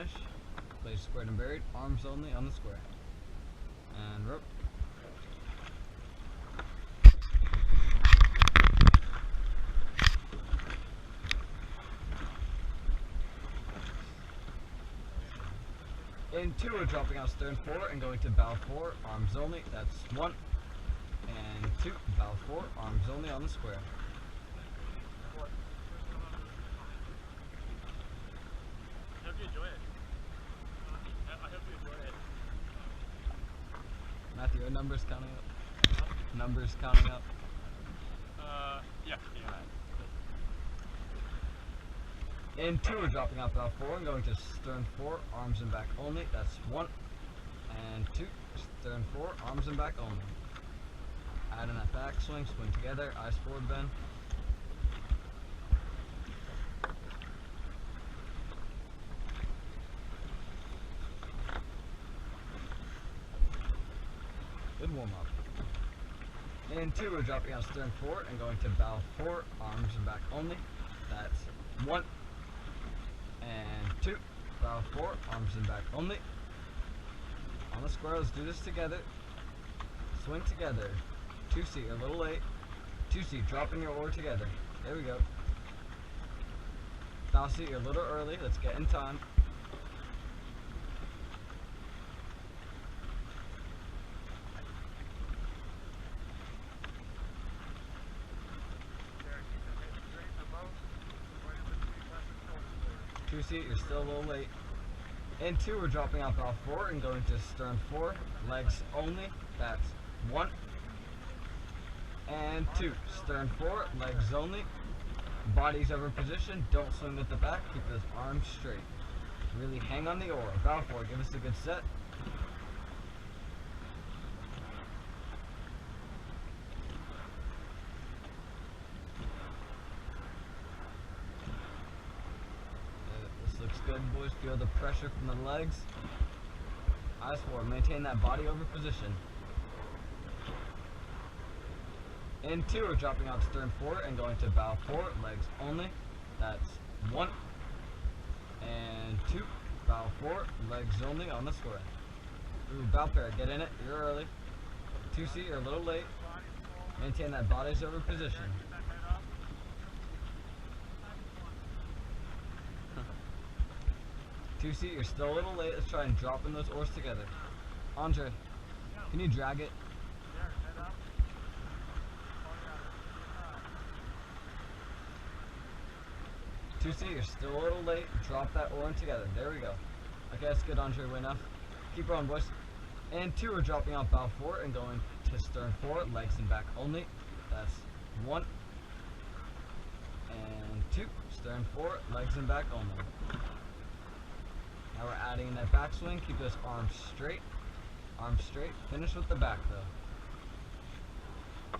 finish. Place squared and buried, arms only on the square. And rope. In 2, we're dropping out stern 4 and going to bow 4, arms only. That's 1 and 2, bow 4, arms only on the square. I hope you enjoy it. I hope you enjoy it. Matthew, are numbers counting up? Huh? Numbers counting up? Yeah. In 2, we're dropping out bow 4 and going to stern 4, arms and back only. That's 1 and 2, stern 4, arms and back only. Add in that back swing, swing together, eyes forward bend. Good warm up. In 2, we're dropping out stern 4 and going to bow 4, arms and back only. That's 1 and 2, bow 4, arms and back only. On the square, let's do this together. Swing together. 2C, a little late. 2C, dropping your oar together. There we go. Bow C, you're a little early. Let's get in time. Two seat, you're still a little late. In 2, we're dropping out bow 4 and going to stern 4, legs only. That's 1 and 2, stern 4, legs only. Body's over position. Don't swing with the back. Keep those arms straight. Really hang on the oar. Bow 4. Give us a good set. Looks good, boys. Feel the pressure from the legs. Eyes forward. Maintain that body over position. In 2, we're dropping out stern 4 and going to bow 4, legs only. That's 1 and 2, bow 4, legs only on the square. Ooh, bow pair. Get in it. You're early. 2C, you're a little late. Maintain that body's over position. 2C, you're still a little late. Let's try and drop in those oars together. Andre, can you drag it? 2C, you're still a little late. Drop that oar in together. There we go. Okay, that's good, Andre. Way enough. Keep going, boys. And 2, we're dropping out bow 4 and going to stern 4, legs and back only. That's 1 and 2, stern 4, legs and back only. Now we're adding in that backswing. Keep those arms straight. Arms straight. Finish with the back though.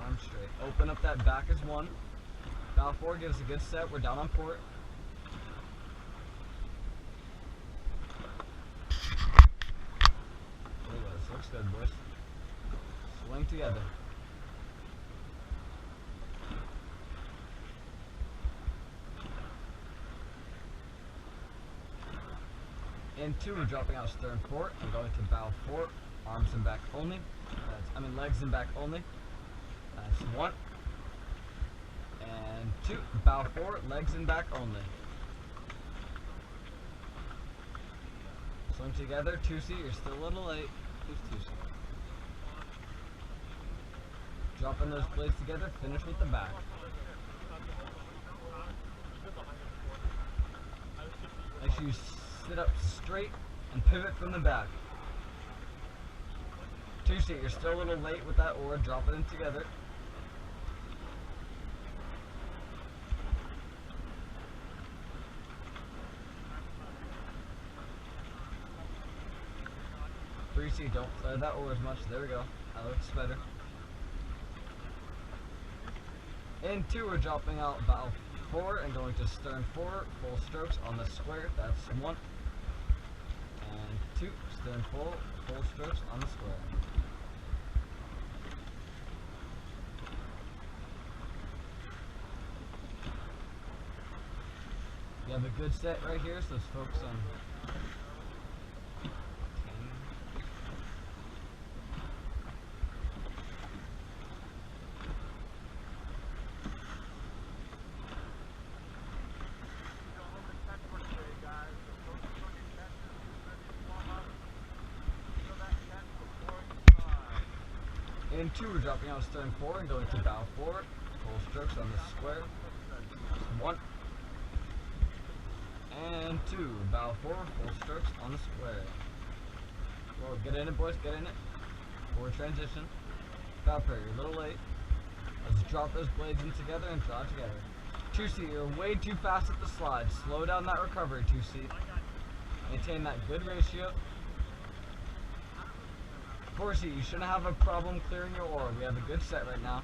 Arms straight. Open up that back as 1. Bow 4, give us a good set. We're down on port. There we go. This looks good, boys. Swing together. In 2, we're dropping out stern 4 and going to bow 4, arms and back only. Legs and back only. That's 1 and 2, bow 4, legs and back only. Swing together. 2C, you're still a little late. Who's 2C? Dropping those blades together. Finish with the back. Make sure you sit up straight and pivot from the back. 2C, you're still a little late with that oar. Drop it in together. C, don't play that oar as much. There we go. That looks better. In 2, we're dropping out bow 4 and going to stern 4, full strokes on the square. That's 1 and 2, stern full strokes on the square. You have a good set right here, so let's focus on 10. In 2, we're dropping out stern 4 and going to bow 4. Full strokes on the square. 1. And 2, bow 4, full strokes on the square. Well, get in it, boys, get in it. Forward transition. Bow prayer, you're a little late. Let's drop those blades in together and draw together. 2-seat, you're way too fast at the slide. Slow down that recovery, 2-seat. Maintain that good ratio. 4-seat, you shouldn't have a problem clearing your oar. We have a good set right now.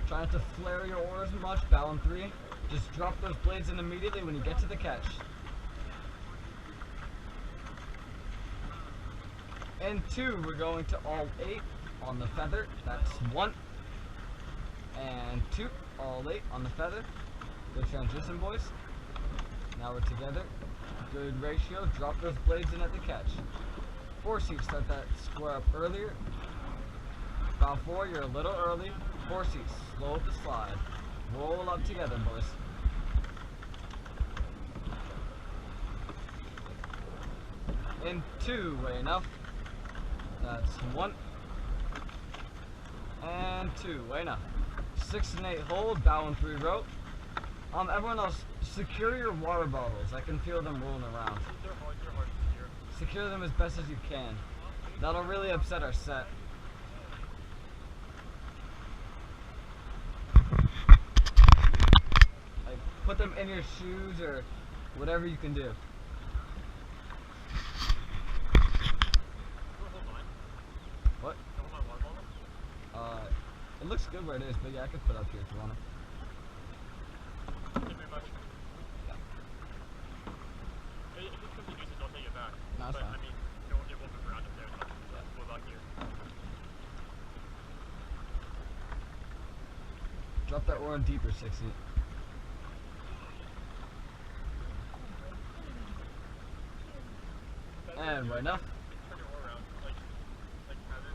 Try not to flare your oar as much. Bow in 3. Just drop those blades in immediately when you get to the catch. In 2, we're going to all 8 on the feather. That's 1. And 2, all 8 on the feather. Good transition, boys. Now we're together. Good ratio. Drop those blades in at the catch. 4-seat, start that square up earlier. Bow 4, you're a little early. 4-seat, slow up the slide. Roll up together, boys. In 2, way enough. That's 1. And 2, way enough. 6 and 8, hold. Bow in 3, rope. Everyone else, secure your water bottles. I can feel them rolling around. They're hard to secure. Secure them as best as you can. That'll really upset our set. Like, put them in your shoes or whatever you can do. What? It looks good where it is, but yeah, I could put it up here if you want it. No, it's fine. I mean, it won't move around up there. So we'll lock here. Drop that oar in deeper, 6-seat. And right enough. Turn your oar around. Like have it.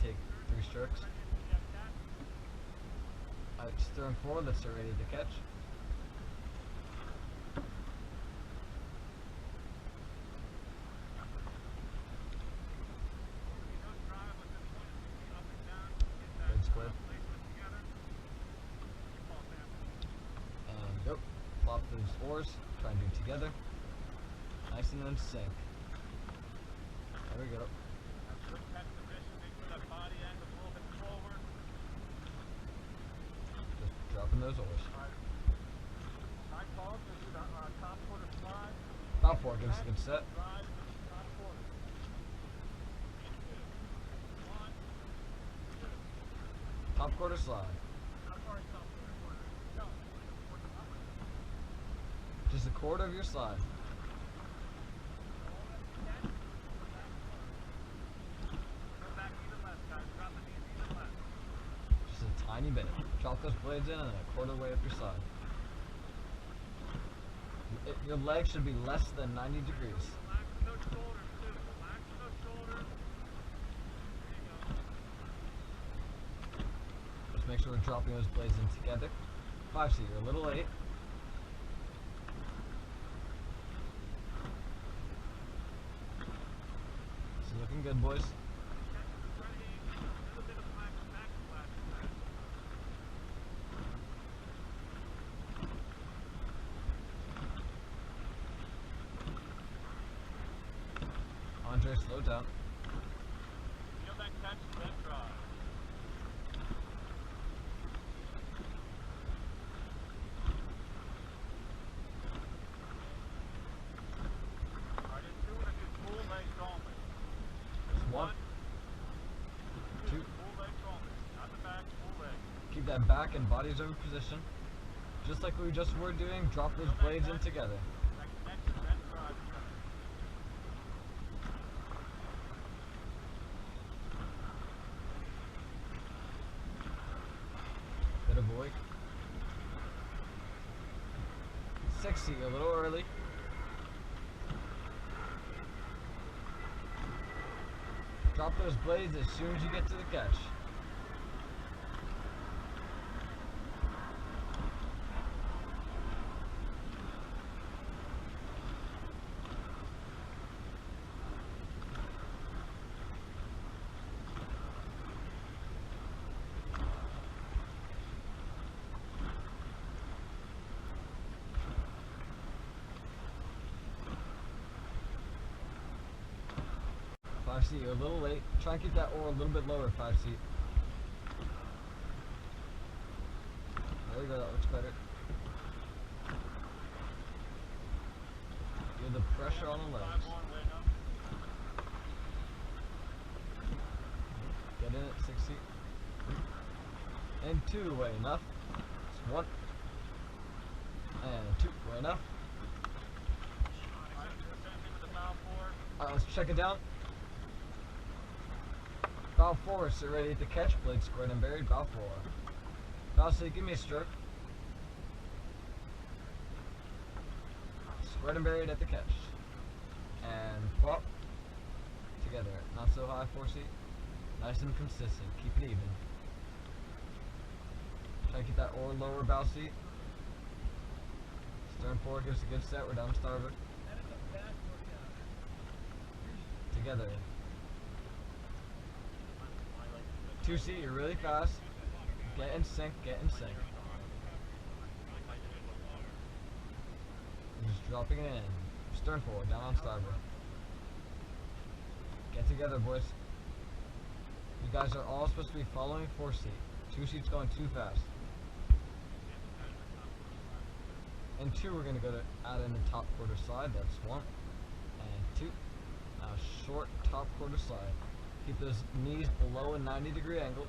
Take 3 strokes. Alright, stern 4, that's ready to catch. Good square. And go. Plop those oars. Try and do it together. Nice and then sink. There we go. Just dropping those oars. Bow 4 gives us a good set. Top quarter slide. Just a quarter of your slide. tiny bit. Drop those blades in and a quarter way up your side. Your legs should be less than 90 degrees. Relax those shoulders too. Relax those shoulders. There you go. Just make sure we're dropping those blades in together. 5C, you're a little late. This is looking good, boys. Andre, slow down. Feel that catch, then drive. Alright, in 2, we're going to do full legs only. Just 1, 2. Full legs only. Not the back, full legs. Keep that back and bodies over position. Just like we just were doing, drop those blades in together. That connection, then drive. Bit of void. 60, a little early. Drop those blades as soon as you get to the catch. You're a little late. Try and keep that oar a little bit lower, 5C. There you go, that looks better. Feel the pressure on the legs. Get in at 6C. And 2, way enough. It's 1. And 2, way enough. Alright, let's check it down. Bow 4, so ready to catch, blade squared and buried, bow 4. Bow C, give me a stroke. Squared and buried at the catch. And flop. Together, not so high, 4C. Nice and consistent, keep it even. Try to keep that oar lower, bow C. Stern forward gives a good set, we're down starboard. Together. 2C, you're really fast. Get in sync, get in sync. You're just dropping it in. Stern forward, down on starboard. Get together, boys. You guys are all supposed to be following 4C. 2C's going too fast. And 2, we're going to go to add in the top quarter slide. That's 1. And 2. Now short top quarter slide. Keep those knees below a 90-degree angle.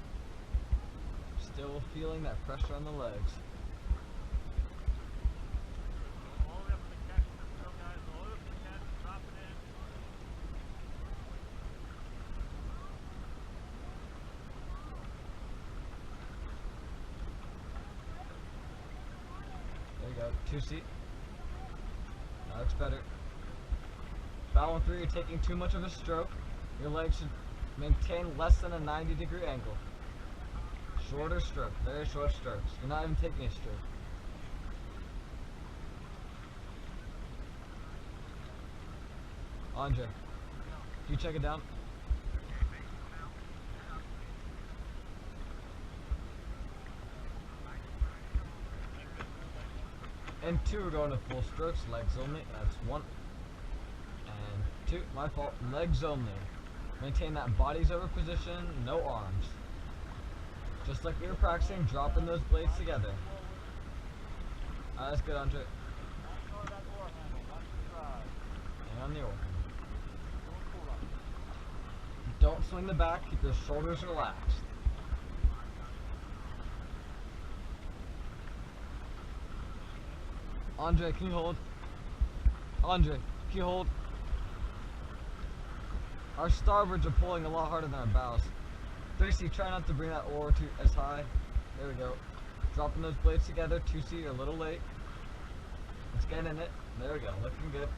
Still feeling that pressure on the legs. All the way up to the catch. Let's go, guys. All the way up to the catch. Drop it in. There you go. 2C. That looks better. Bow on 3, you're taking too much of a stroke. Your legs should maintain less than a 90-degree angle. Shorter stroke, very short strokes. You're not even taking a stroke. Andre, can you check it down? And 2, we're going to full strokes, legs only. That's 1. And 2, my fault, legs only. Maintain that bodies over position, no arms. Just like we were practicing, dropping those blades together. Alright, that's good, Andre. Hang on the oar. Don't swing the back, keep your shoulders relaxed. Andre, can you hold? Andre, can you hold? Our starboards are pulling a lot harder than our bows. 3C, try not to bring that oar as high There we go. Dropping those blades together. 2C, you're a little late. Let's get in it. There we go. Looking good.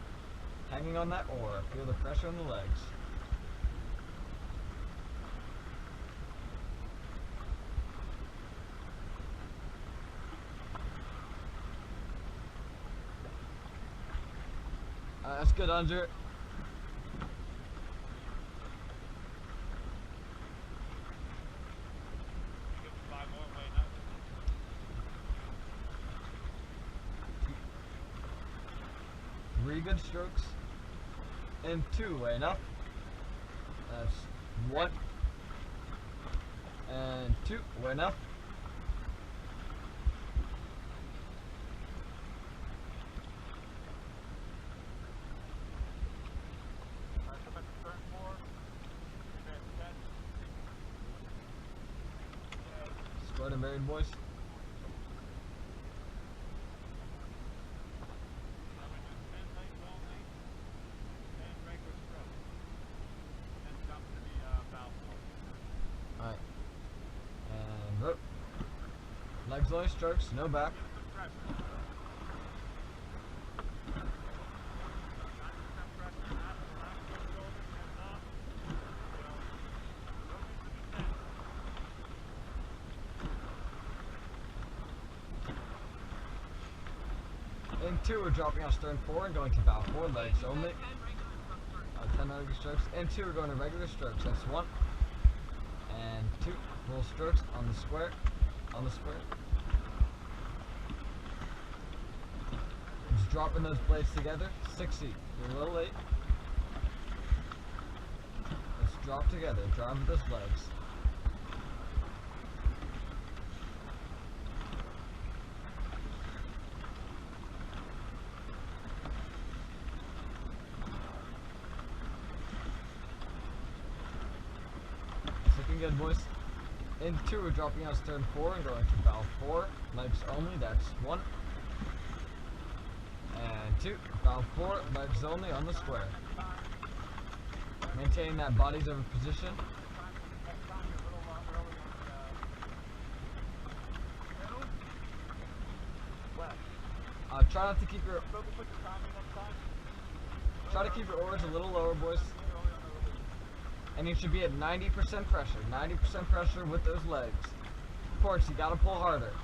Hanging on that oar. Feel the pressure on the legs. That's good, Andre. Three good strokes. And 2, weighing up. That's 1. And 2, weighing up. Squared and married, boys. Alright. And rope. Legs only strokes, no back. In 2, we're dropping out stern 4 and going to bow 4, legs only. 10 regular strokes. In 2, we're going to regular strokes. That's 1. And 2, full strokes on the square. On the square. Just dropping those blades together. 6 feet. You're a little late. Let's drop together. Drive with those legs. Looking good, boys. In 2, we're dropping out stern 4 and going to bow 4, legs only. That's 1. And 2, bow 4, legs only on the square. Maintaining that bodies over position. Try not to keep your. Try to keep your oars a little lower, boys. And you should be at 90% pressure. 90% pressure with those legs. Of course, you gotta pull harder.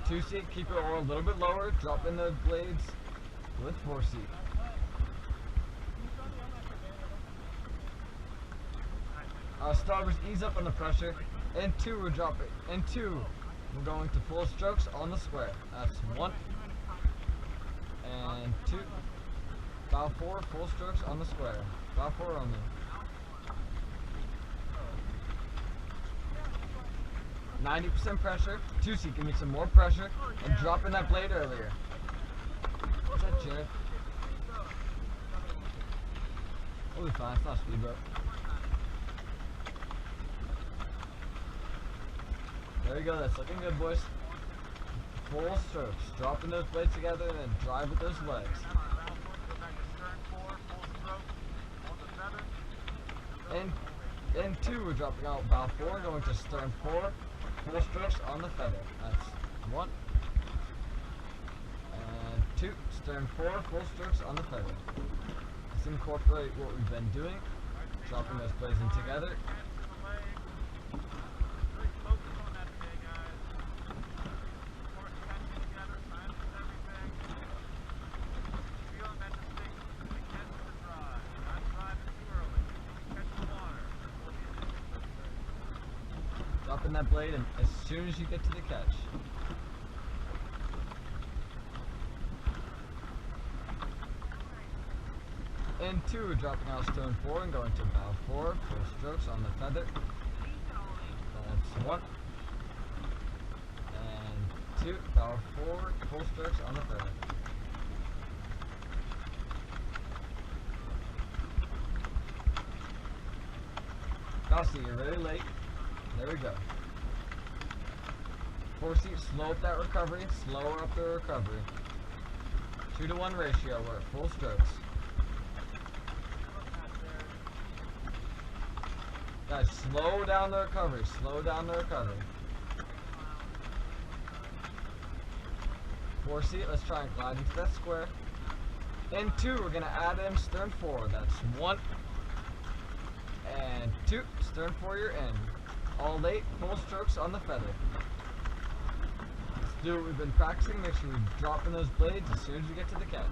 Two seat, keep your oar a little bit lower. Drop in the blades with 4 seat. Starboards, ease up on the pressure. In 2, we're dropping. In 2, we're going to full strokes on the square. That's 1. And 2, bow 4, full strokes on the square. Bow 4 only. 90% pressure. 2 seat, give me some more pressure. And drop in that blade earlier. What's that, Jared? We'll be fine, it's not a speedboat. There you go, that's looking good, boys. Full strokes, dropping those blades together and then drive with those legs. In 2, we're dropping out bow 4, going to stern 4, full strokes on the feather. That's 1. And 2, stern 4, full strokes on the feather. Let's incorporate what we've been doing, dropping those blades in together. Drop in that blade and as soon as you get to the catch. In 2, we're dropping out stern 4 and going to bow 4, full strokes on the feather. That's 1. And 2, bow 4, full strokes on the feather. Kelsey, you're really late. There we go. 4 seat, slow up that recovery, slower up the recovery. 2-to-1 ratio, we're at full strokes. Guys, slow down the recovery. Slow down the recovery. 4 seat. Let's try and glide into that square. In 2, we're going to add in stern 4. That's 1 and 2. Stern 4, you're in. All 8 full strokes on the feather. Let's do what we've been practicing. Make sure we drop in those blades as soon as we get to the catch.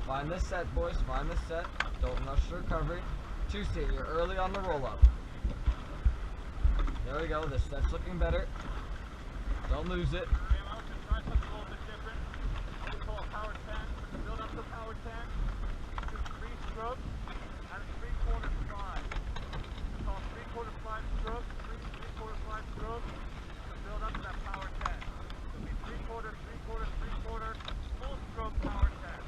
Find this set, boys. Find this set. Don't rush the recovery. 2 seat, you're early on the roll up. There we go. This set's looking better. Don't lose it. Try something a little bit different. What we call a power 10. To build up the power 10, do 3 strokes and a 3/4 slide. We call 3/4 slide strokes, 3/4 slide strokes to build up to that power 10. It'll be 3/4, 3/4, 3/4, full stroke power 10.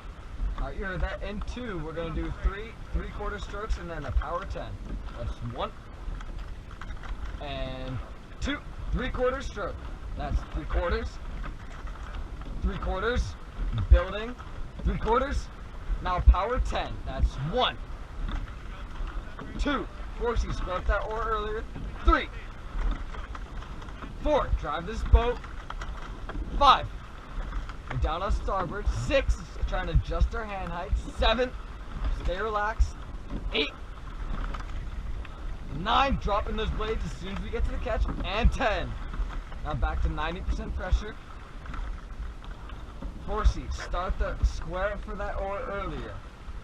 Alright, you heard that. In 2, we're going to do 3/4 strokes and then a power 10. That's 1 and 2. 3/4 stroke. That's 3/4. 3/4. Building. 3/4. Now power 10. That's 1, 2. 4 seat. Scrub that oar earlier. 3, 4. Drive this boat. 5. We're down on starboard. 6. Trying to adjust our hand height. 7. Stay relaxed. 8. 9. Dropping those blades as soon as we get to the catch. And 10. Now back to 90% pressure. 4 seat. Start the square up for that oar earlier.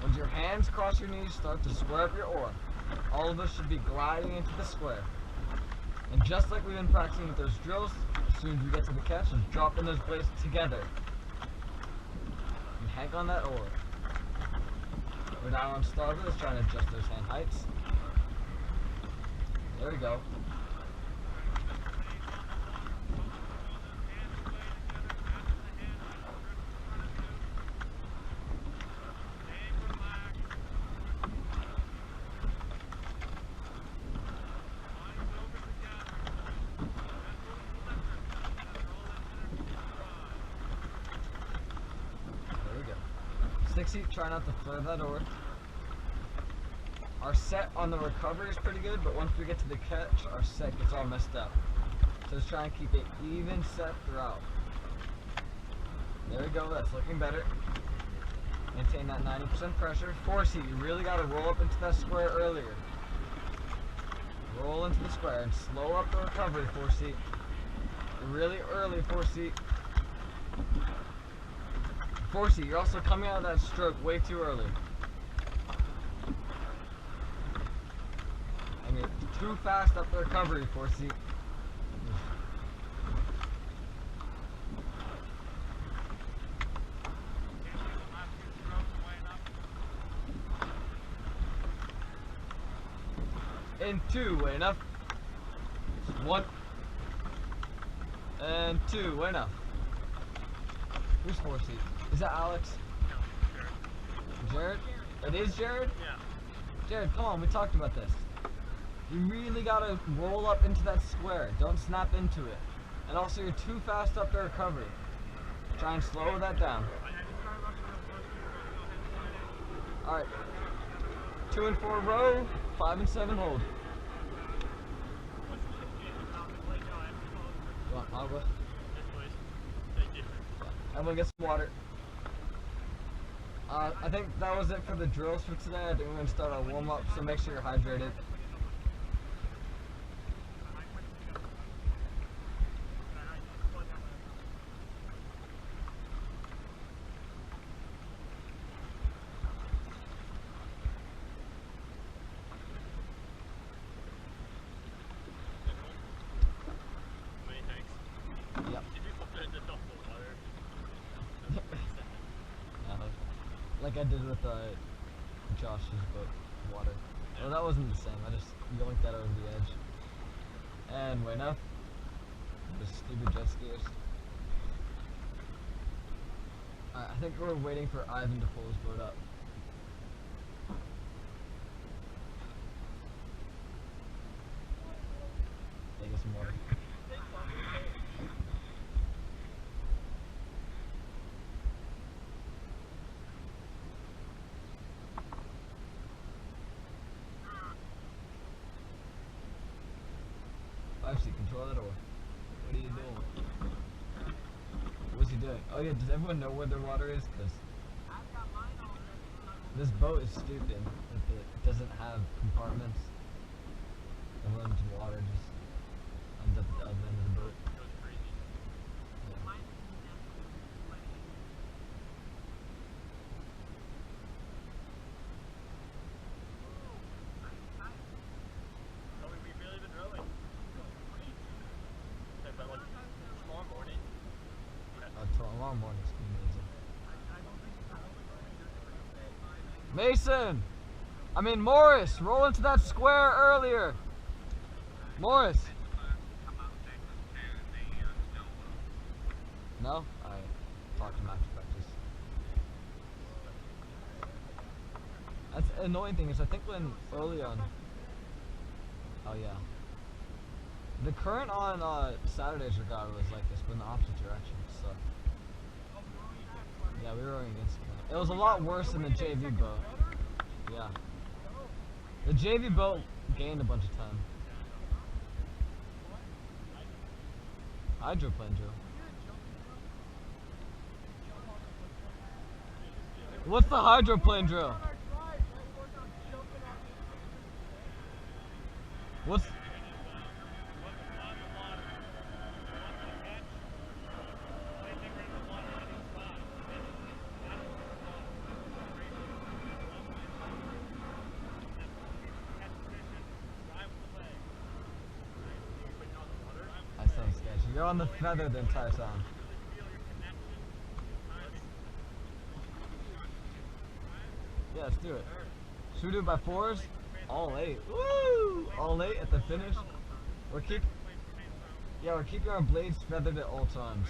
Once your hands cross your knees, start to square up your oar. All of us should be gliding into the square. And just like we've been practicing with those drills, as soon as we get to the catch, just drop in those blades together. And hang on that oar. We're now on starboard. Let's try and adjust those hand heights. There we go. There we go. 6 seat, try not to flare that oar. Our set on the recovery is pretty good, but once we get to the catch, our set gets all messed up. So let's try and keep it even set throughout. There we go, that's looking better. Maintain that 90% pressure. 4 seat, you really got to roll up into that square earlier. Roll into the square and slow up the recovery, 4 seat. You're really early, 4 seat. 4 seat, you're also coming out of that stroke way too early. And you're too fast up the recovery, 4 seat. In 2, way enough. 1 and 2, way enough. Who's 4 seat? Is that Alex? No, Jared? It is Jared? Yeah. Jared, come on, we talked about this. You really gotta roll up into that square. Don't snap into it. And also, you're too fast up the recovery. Try and slow that down. Alright. 2 and 4 row, 5 and 7 hold. You want agua? Everyone get some water. I think that was it for the drills for today. I think we're going to start our warm-up, so make sure you're hydrated. Yep. Like I did with Josh's boat, water. Well, that wasn't the same. I just yoinked that over the edge. And way enough. The stupid jet skiers. Alright, I think we're waiting for Ivan to pull his boat up. Take us some water. 5-seat, control that or what are you doing? What's he doing? Oh yeah, does everyone know where their water is? Because this boat is stupid. It doesn't have compartments. Everyone's water just ends up at the other end of the boat. Tomorrow morning's amazing. Morris, roll into that square earlier. Morris. No? Alright. Talk to him after practice. That's the annoying thing is I think when early on. Oh yeah. The current on Saturday's regatta was like this, but in the opposite direction, so. Yeah, we were rowing against the current. It was a lot worse than the JV boat. Yeah. The JV boat gained a bunch of time. Hydroplane drill. What's the hydroplane drill? What's... You're on the feather the entire time. Yeah, let's do it. Should we do it by 4s? All 8. Woo! All 8 at the finish. We're keeping our blades feathered at all times.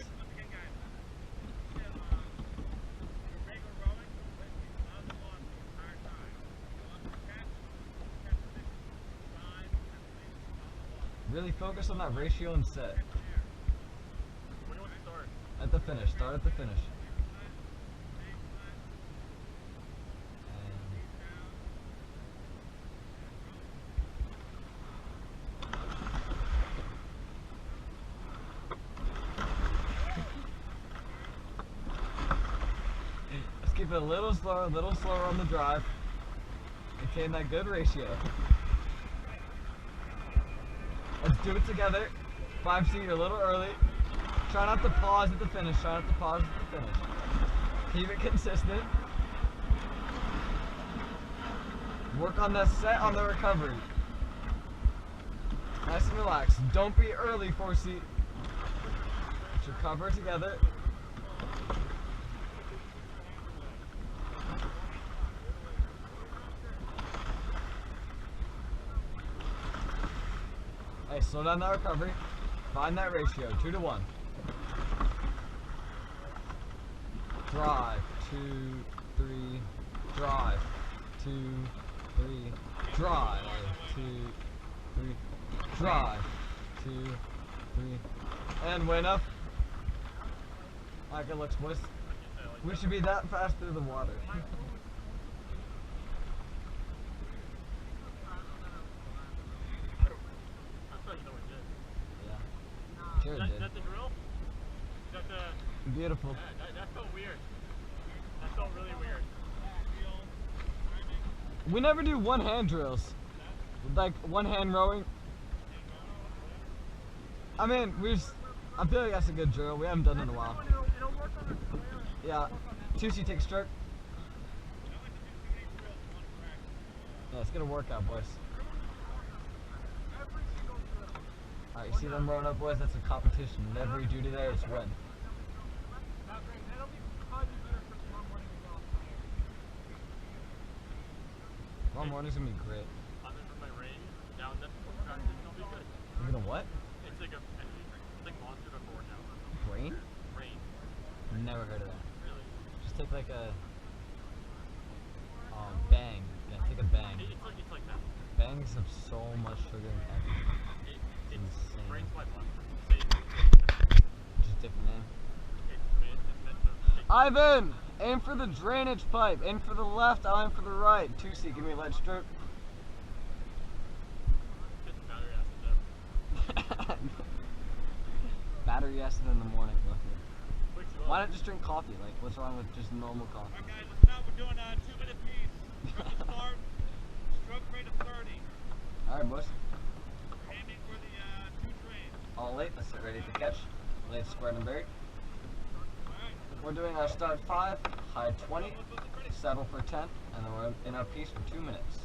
Really focus on that ratio and set. At the finish. Start at the finish. Let's keep it a little slower on the drive. Maintain that good ratio. Let's do it together. 5-seat, you're a little early. Try not to pause at the finish. Keep it consistent. Work on the set on the recovery. Nice and relaxed. Don't be early, 4-seat. Let's recover together. Hey, slow down that recovery. Find that ratio, 2 to 1. Drive, 2, 3, drive, 2, 3, drive, 2, 3, drive, 2, 3, and way enough. Like it looks, boys. We should be that fast through the water. Yeah. Sure did. Is that the drill? Is that the... Beautiful. Yeah, that felt weird. That felt really weird. We never do one-hand drills. Like one-hand rowing. I feel like that's a good drill. We haven't done it in a while. Yeah. 2-seat, take a stroke. Yeah, it's gonna work out, boys. Alright, you see them rowing up, boys? That's a competition. Whatever you do today, it's win. Tomorrow morning's gonna be great. I'm in for my rain down this practice, it'll be good. You're gonna what? It's like monster before now. Rain? Rain. Never heard of that. Really? Just take like a bang. Yeah, take a bang. It's like that. Bangs have so much sugar and caffeine. It's insane. Rain's my blood. Just different name. It's meant to Ivan! Aim for the drainage pipe. Aim for the left, I'll aim for the right. 2-seat, give me a lead stroke. It's battery acid though. fasting in the morning. Which Why not just drink coffee? Like, what's wrong with just normal coffee? Alright guys, listen up. We're doing a 2-minute piece. From the start, stroke rate of 30. Alright, boys. We're aiming for the 2 trains. All late. Let's get ready to catch. Late squared and buried. Alright. We're doing our start 5, high 20, settle for 10, and then we're in our piece for 2 minutes.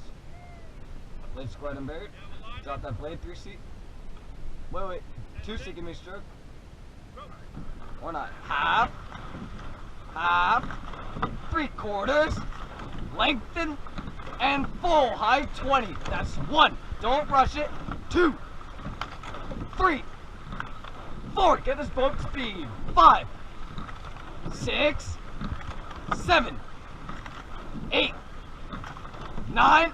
Late squared and buried. Drop that blade 3 seat. Wait. 2 seat, give me a stroke. Or not. Half. 3/4. Lengthen. And full. High 20. That's 1. Don't rush it. 2. 3. 4. Get this boat speed. 5. 6. 7. 8. 9.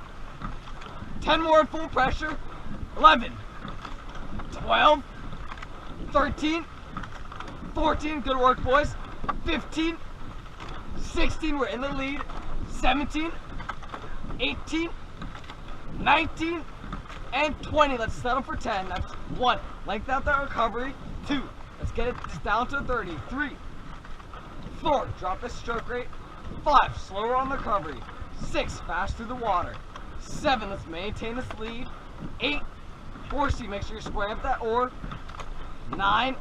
10 more full pressure. 11. 12. 13. 14, good work, boys. 15, 16, we're in the lead. 17, 18, 19, and 20. Let's settle for 10. That's 1. Length out that recovery. 2. Let's get it down to 30. 3, 4. Drop the stroke rate. 5. Slower on the recovery. 6. Fast through the water. 7. Let's maintain this lead. 8. 4C. Make sure you're squaring up that oar. 9.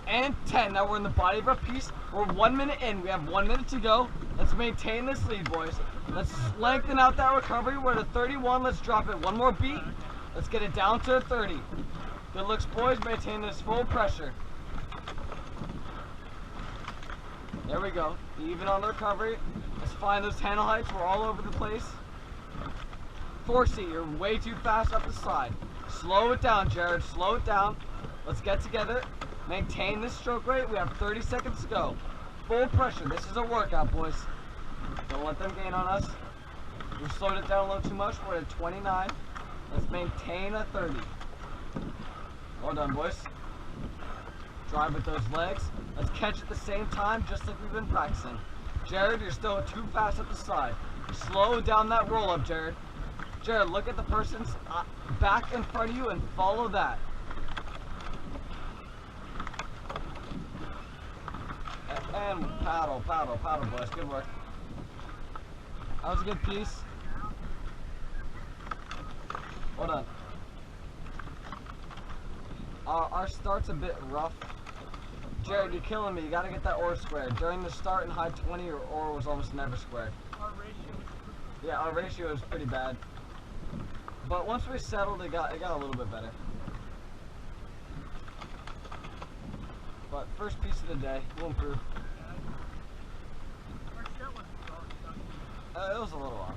And 10. Now we're in the body of our piece. We're 1 minute in. We have 1 minute to go. Let's maintain this lead, boys. Let's lengthen out that recovery. We're at 31. Let's drop it 1 more beat. Let's get it down to 30. Good looks, boys. Maintain this full pressure. There we go. Even on the recovery. Let's find those handle heights. We're all over the place. 4C, you're way too fast up the side. Slow it down, Jared. Slow it down. Let's get together. Maintain this stroke rate. We have 30 seconds to go. Full pressure. This is a workout, boys. Don't let them gain on us. We've slowed it down a little too much. We're at 29. Let's maintain a 30. Well done, boys. Drive with those legs. Let's catch at the same time, just like we've been practicing. Jared, you're still too fast up the side. Slow down that roll up, Jared. Jared, look at the person's back in front of you and follow that. And paddle, boys. Good work. That was a good piece. Well done. Our start's a bit rough. Jared, you're killing me. You gotta get that oar squared. During the start in high 20, your oar was almost never squared. Our ratio was pretty bad. But once we settled, it got a little bit better. But first piece of the day, we'll improve. It was a little off.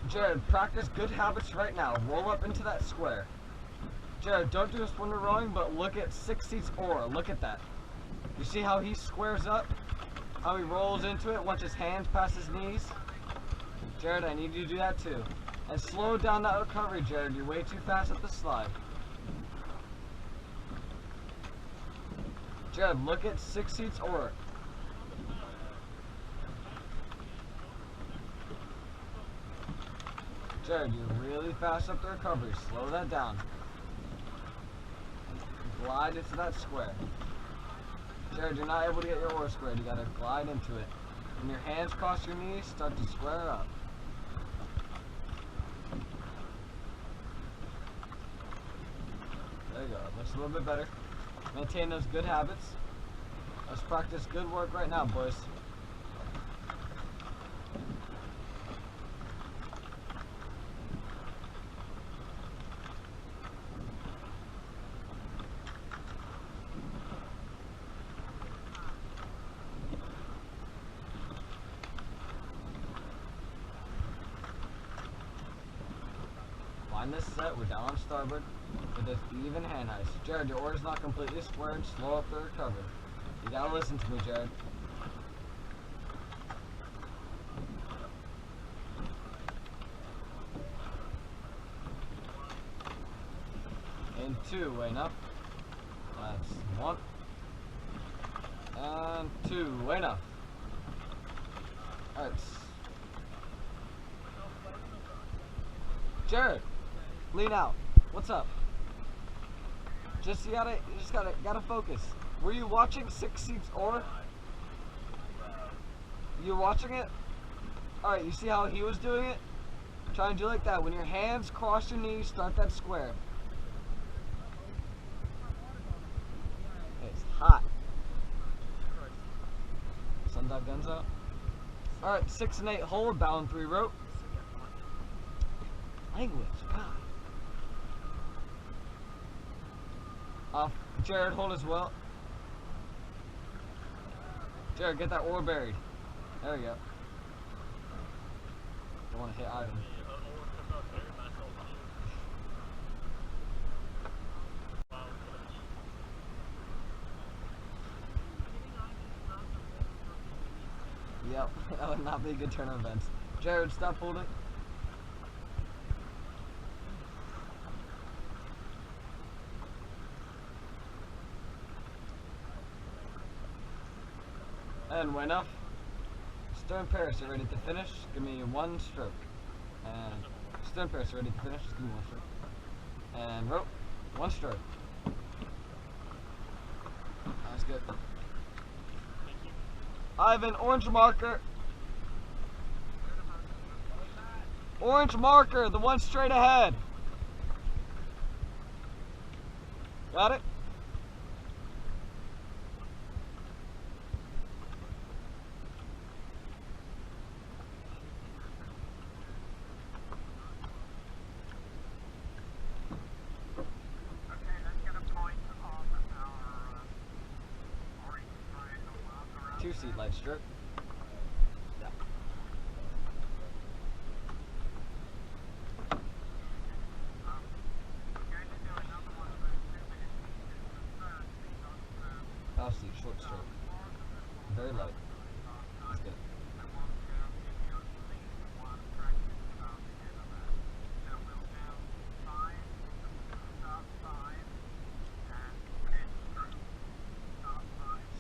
Jared, practice good habits right now. Roll up into that square. Jared, don't do a swimmer rowing, but look at 6 seats oar. Look at that. You see how he squares up? How he rolls into it once his hands pass his knees? Jared, I need you to do that too. And slow down that recovery, Jared. You're way too fast at the slide. Jared, look at 6 seats oar. Jared, you're really fast up the recovery. Slow that down. Glide into that square. Jared, you're not able to get your oar squared. You gotta glide into it. When your hands cross your knees, start to square up. There you go. Looks a little bit better. Maintain those good habits. Let's practice good work right now, boys. Find this set, we're down on starboard with this even hand heights. Jared, your oar's not completely squared. Slow up the recovery. You gotta listen to me, Jared. In 2, weighing up. That's 1. And 2, weighing up. Alright. Jared, lean out. What's up? You just gotta focus. Were you watching 6 Seats or? You watching it? Alright, you see how he was doing it? Try and do like that. When your hands cross your knees, start that square. It's hot. Sundive guns out. Alright, 6 and 8 hold, bow and 3 rope. Language, God. Jared, hold as well. Jared, get that oar buried. There we go. Don't want to hit Ivan. Yep, that would not be a good turn of events. Jared, stop holding. And way enough. Stern Paris, are ready to finish? Give me 1 stroke. And stern Paris, are ready to finish? Just give me 1 stroke. And rope, 1 stroke. That's good. Ivan, orange marker. Orange marker, the one straight ahead. Got it? Two-seat light stroke. Yeah. Bow seat, short stroke. Very light. That's good.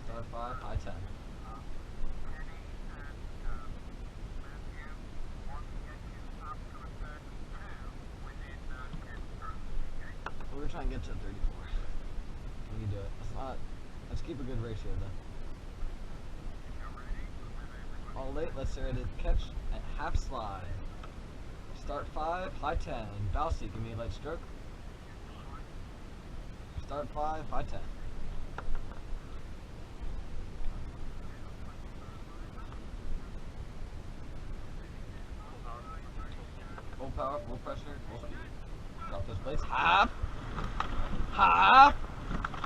Start 5, high 10. We're trying to get to 34. We can do it. Let's keep a good ratio though. All late, let's say ready to catch at half slide. Start 5, high 10. Bow seat, give me a light stroke. Start 5, high 10. Full power, full pressure, full speed. Drop those plates. Half. Half.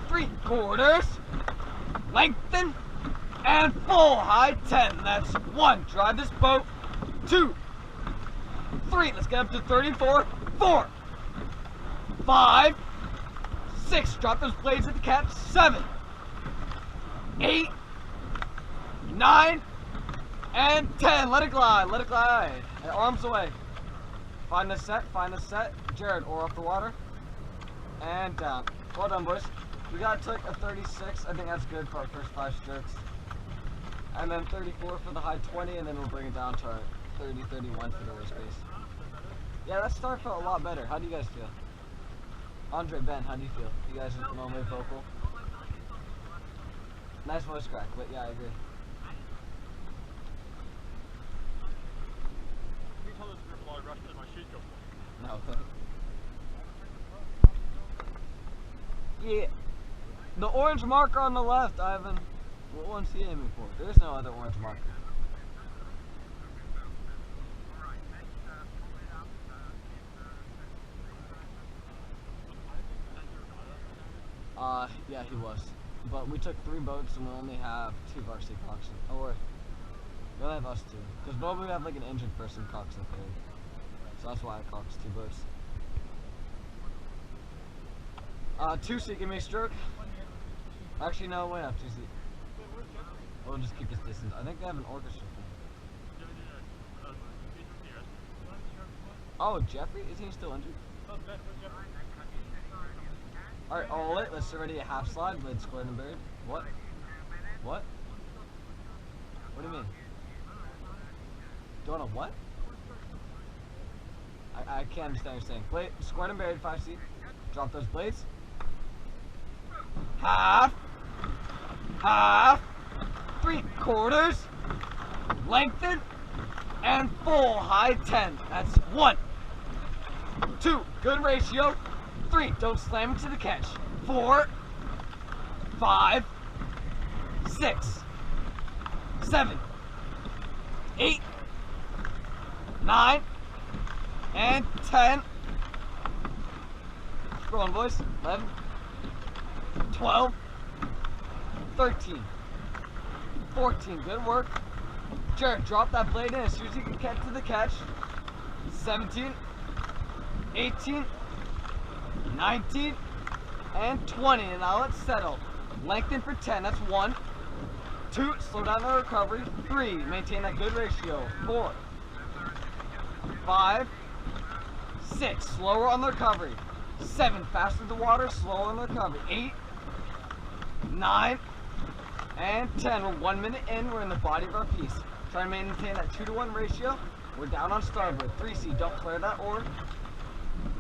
3/4. Lengthen. And full high 10. That's 1. Drive this boat. 2. 3. Let's get up to 34. 4. 5. 6. Drop those blades at the catch. 7. 8. 9. And 10. Let it glide. Let it glide. And arms away. Find the set. Find the set. Jared, oar off the water. And down. Well done, boys. We got took a 36. I think that's good for our first 5 strokes. And then 34 for the high 20, and then we'll bring it down to our 30, 31 for the race pace. Yeah, that start felt a lot better. How do you guys feel? Andre, Ben, how do you feel? You guys are normally vocal. Nice voice crack, but yeah, I agree. You told us while I rushed in my sheet go for. No. Yeah. The orange marker on the left, Ivan. What one's he aiming for? There's no other orange marker. Yeah, he was. But we took 3 boats and we only have 2 varsity coxswains. Or, we only have us 2. Because normally we have like an injured person coxswain third. So that's why I coxed 2 boats. 2-seat, give me a stroke. Actually, no, we have 2-seat. We'll just keep this distance. I think they have an orchestra thing. Oh, Jeffrey? Isn't he still injured? Alright, all lit. Let's already a half slide. Lid squared and buried. What? What? What do you mean? Doing a what? I can't understand what you're saying. Blade, squared and buried, 5C. Drop those blades. Half. Half. 3/4. Lengthen. And full high 10. That's 1, 2, good ratio. 3, don't slam into the catch. 4, 5, 6, 7, 8, 9, and 10. Go on, boys. 11, 12, 13, 14. Good work. Jared, drop that blade in as soon as you can get to the catch. 17, 18, 19, and 20. And now let's settle. Lengthen for 10. That's 1, 2, slow down the recovery. 3, maintain that good ratio. 4, 5, 6, slower on the recovery. 7, faster the water, slower on the recovery. 8, 9, and 10. We're 1 minute in. We're in the body of our piece. Try to maintain that 2-to-1 ratio. We're down on starboard. 3C, don't flare that oar.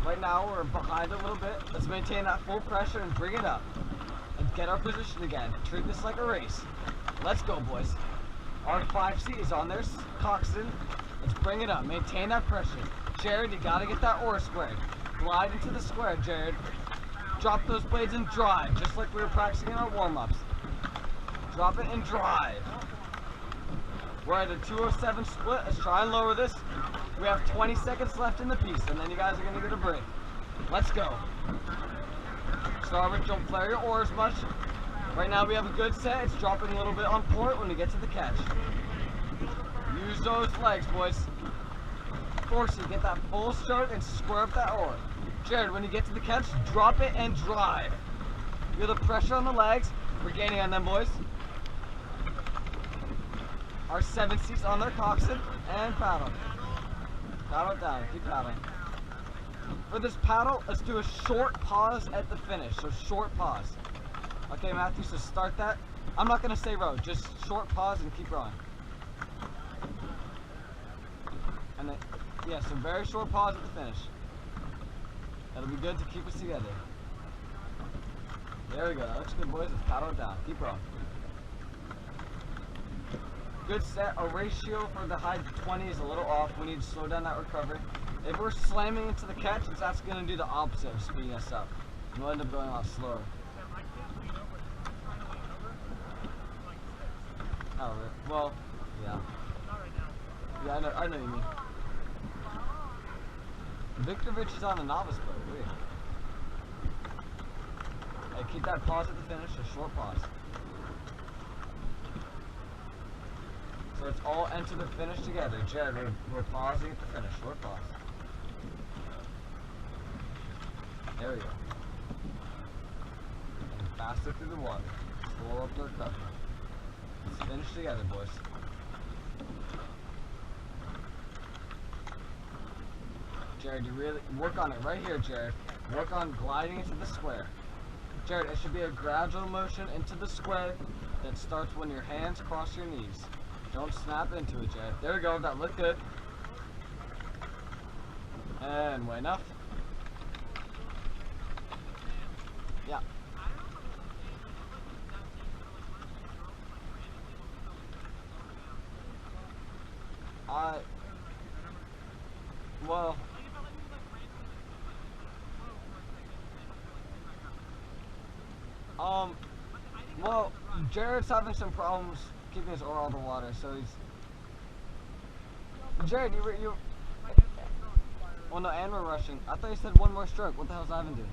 Right now we're behind a little bit. Let's maintain that full pressure and bring it up. And get our position again. Treat this like a race. Let's go, boys. Our 5C is on their coxswain. Let's bring it up. Maintain that pressure. Jared, you gotta get that oar squared. Glide into the square, Jared. Drop those blades and drive, just like we were practicing in our warm-ups. Drop it and drive. We're at a 207 split. Let's try and lower this. We have 20 seconds left in the piece, and then you guys are going to get a break. Let's go. Starboard, don't flare your oars much. Right now we have a good set. It's dropping a little bit on port when we get to the catch. Use those legs, boys. Force you, get that full stroke and square up that oar. Jared, when you get to the catch, drop it and drive. Feel the pressure on the legs. We're gaining on them, boys. Our 7C's on their coxswain and paddle. Paddle it down, keep paddling. For this paddle, let's do a short pause at the finish. So short pause. Okay, Matthew, so start that. I'm not gonna say row, just short pause and keep rowing. And then, yeah, so very short pause at the finish. That'll be good to keep us together. There we go, that looks good, boys. Let's paddle it down, keep rowing. Good set. Our ratio for the high 20 is a little off. We need to slow down that recovery. If we're slamming into the catch, that's going to do the opposite of speeding us up. We'll end up going a lot slower. Oh, well, yeah. Yeah, I know what you mean. Victorovich is on a novice boat. Weird. Hey, keep that pause at the finish, a short pause. So let's all enter the finish together. Jared, we're pausing at the finish. Short pause. There we go. And faster through the water. Slow up the recovery. Let's finish together, boys. Jared, you really work on it right here, Jared. Work on gliding into the square. Jared, it should be a gradual motion into the square that starts when your hands cross your knees. Don't snap into it, Jared. There we go. That looked good. And way enough. Yeah. Well. Well, Jared's having some problems keeping his oar out of the water, so he's... Jared, you... Well, no, and we're rushing. I thought you said one more stroke. What the hell's Ivan doing?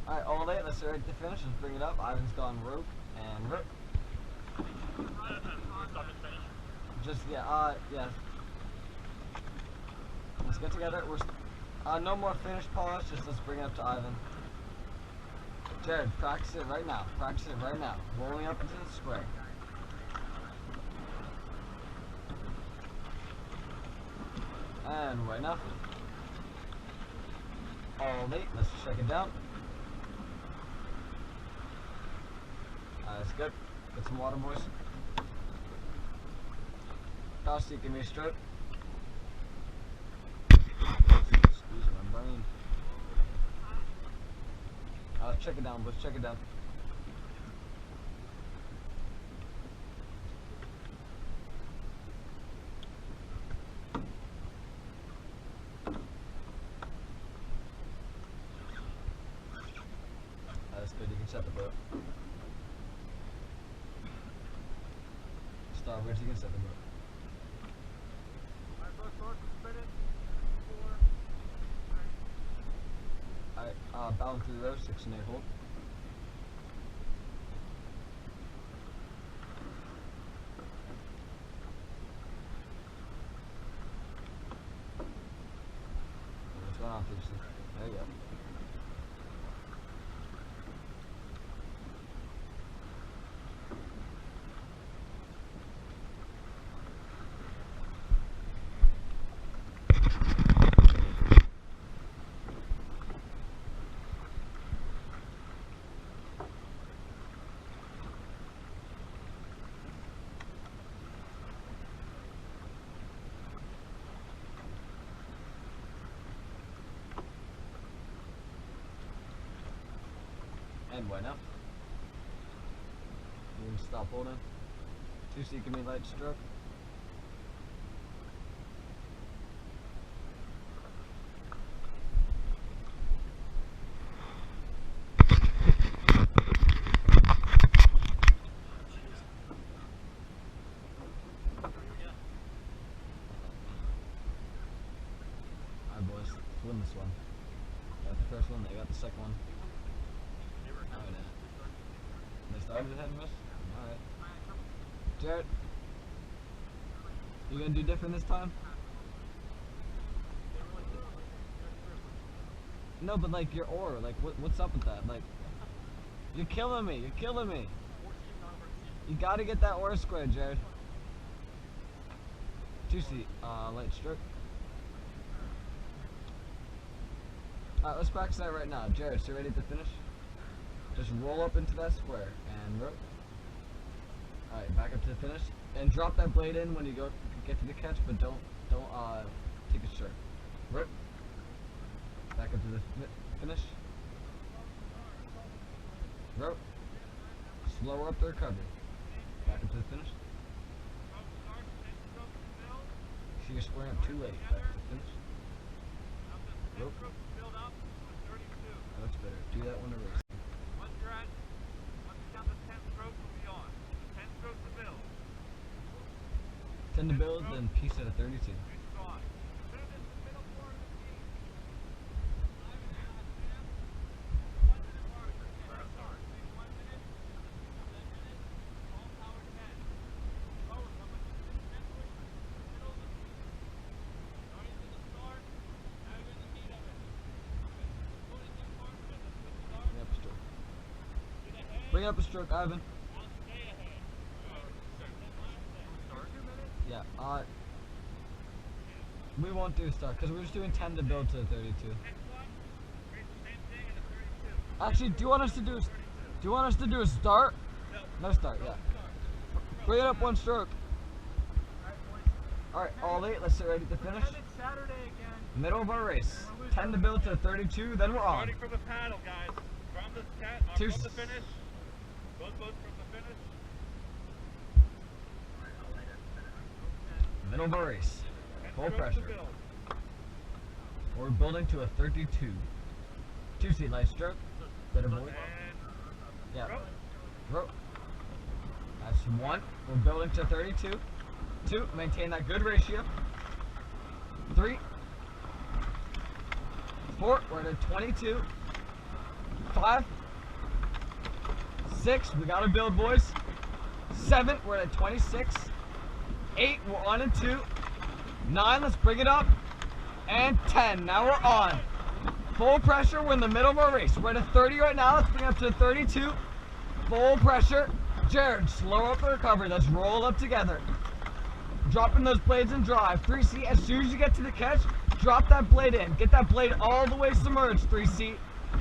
Alright, all eight, let's ready to finish. Let's bring it up. Ivan's gone rope and rope. Just, yeah, yeah. Let's get together. We're... no more finish pause, just let's bring it up to Ivan. Jared, practice it right now. Practice it right now. Rolling up into the square. And right enough. All eight. Let's check it down. That's good. Get some water, boys. Kosty, give me a stroke. check it down, boys. Check it down. That's good. You can set the boat. Starboard, you can set the boat. Alright, both boats are spinning. 4, 3. Alright, bow through the row, 6 and 8 hold. What's going on, 3C? There you go. And bueno. You can stop holding. 2C, give me light stroke. Alright boys, let's win this one. Got the first one, they got the second one. They started ahead and missed? Alright. Jared, you gonna do different this time? No, but like your oar, like what's up with that? Like, you're killing me, you're killing me. You gotta get that oar square, Jared. 2C, light stroke. Alright, let's practice that right now. Jared, so you ready to finish? Just roll up into that square and rope. Alright, back up to the finish. And drop that blade in when you get to the catch, but don't take it short. Rope. Back up to the finish. Rope. Slower up the recovery. Back up to the finish. See, you're squaring up too late. Back to the finish. Rope. That looks better. Do that when the race. Once you're down to 10 strokes, we'll be on. 10 strokes to build. 10 to build, then piece at a 32. It's on. Put it in the middle part of the team. 1 minute mark. Start. 1 minute. 10 minutes. All power 10. Forward, how much is it? 10 push. Middle of the team. Starting from the start. Now you're in the meat of it. Going in the mark. Start. Bring up a stroke. Get ahead. Bring up a stroke, Ivan. Now stay ahead. Yeah, we won't do start because we're just doing 10 to build to the 32. Next one, raise the same thing at a 32. Actually, do you want us to do a start? No. No start, yeah. Bring it up one stroke. Alright, all 8, let's get ready to finish. It's Saturday again. Middle of our race. 10 to build to the 32, then we're on. Starting from the paddle, guys. From the finish. Both boats from the finish. Middle of our race. Full And pressure. build. We're building to a 32. 2C light stroke. Bit of void. And Yeah. rope. Rope. That's 1. We're building to 32. 2. Maintain that good ratio. 3. 4. We're at a 22. 5. 6. We gotta build, boys. 7. We're at a 26. 8. We're on in 2. 9. Let's bring it up. And 10. Now we're on. Full pressure. We're in the middle of our race. We're at a 30 right now. Let's bring it up to a 32. Full pressure. Jared, slow up the recovery. Let's roll up together. Dropping those blades and drive. 3C, as soon as you get to the catch, drop that blade in. Get that blade all the way submerged, 3C.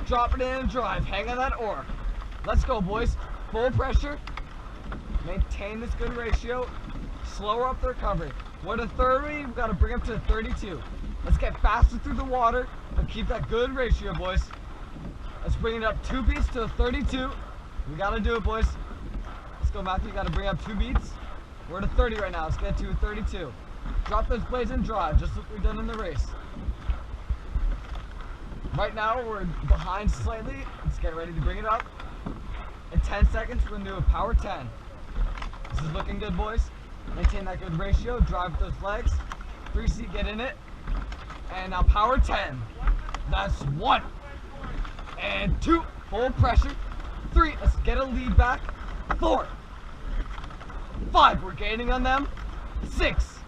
Drop it in and drive. Hang on that oar. Let's go, boys. Full pressure. Maintain this good ratio. Slower up the recovery. We're at a 30. We've got to bring up to a 32. Let's get faster through the water, but keep that good ratio, boys. Let's bring it up 2 beats to a 32. We gotta do it, boys. Let's go, Matthew. You gotta bring up 2 beats. We're at a 30 right now. Let's get to a 32. Drop those blades and drive, just like we've done in the race. Right now, we're behind slightly. Let's get ready to bring it up. In 10 seconds, we're gonna do a power 10. This is looking good, boys. Maintain that good ratio. Drive with those legs. 3C, get in it. And now power 10. That's 1. And 2. Full pressure. 3. Let's get a lead back. 4. 5. We're gaining on them. 6.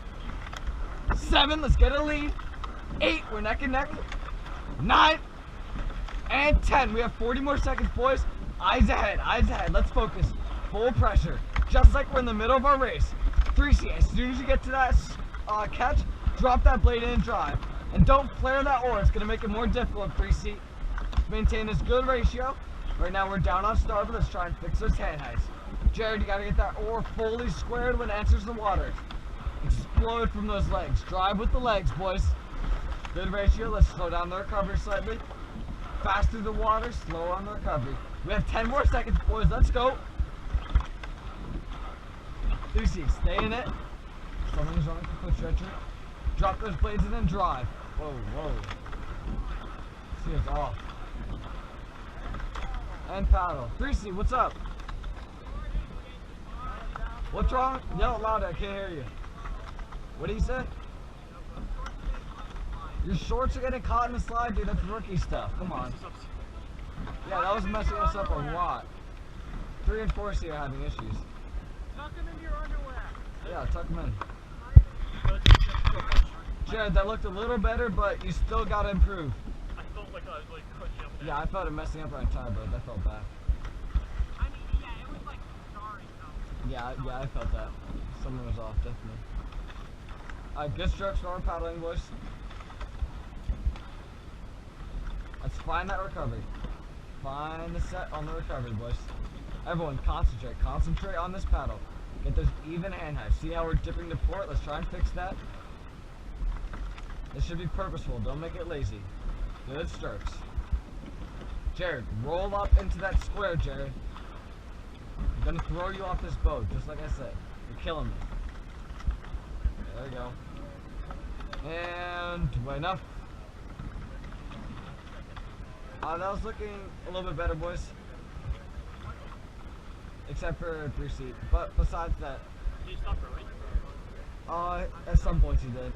7. Let's get a lead. 8. We're neck and neck. 9. And 10. We have 40 more seconds, boys. Eyes ahead. Eyes ahead. Let's focus. Full pressure. Just like we're in the middle of our race. 3C. As soon as you get to that catch, drop that blade in and drive. And don't flare that oar. It's going to make it more difficult, 3C. Maintain this good ratio. Right now we're down on starboard. Let's try and fix those hand heights. Jared, you got to get that oar fully squared when it enters the water. Explode from those legs. Drive with the legs, boys. Good ratio. Let's slow down the recovery slightly. Fast through the water, slow on the recovery. We have 10 more seconds, boys. Let's go. 3C, stay in it. Something's wrong with the foot stretcher. Drop those blades and then drive. Whoa, whoa. See, it's off. And paddle. 3C, what's up? What's wrong? Yell it louder, I can't hear you. What do you say? Your shorts are getting caught in the slide, dude. That's rookie stuff. Come on. Yeah, that was messing us up a lot. 3 and 4C are having issues. Tuck them into your underwear. Yeah, tuck them in. Jared, that looked a little better, but you still gotta improve. I felt like I was like crushing up. Yeah, I felt it messing up our entire boat. That felt bad. I mean, yeah, it was like jarring though. Yeah, I felt that. Something was off, definitely. Alright, good strokes for our paddling, boys. Let's find that recovery. Find the set on the recovery, boys. Everyone, concentrate. Concentrate on this paddle. Get those even hand heights. See how we're dipping to port? Let's try and fix that. This should be purposeful. Don't make it lazy. Good strokes. Jared, roll up into that square, Jared. I'm gonna throw you off this boat, just like I said. You're killing me. There you go. And way enough. That was looking a little bit better, boys. Except for 3C. But besides that, Did you stop for a race? at some points he did.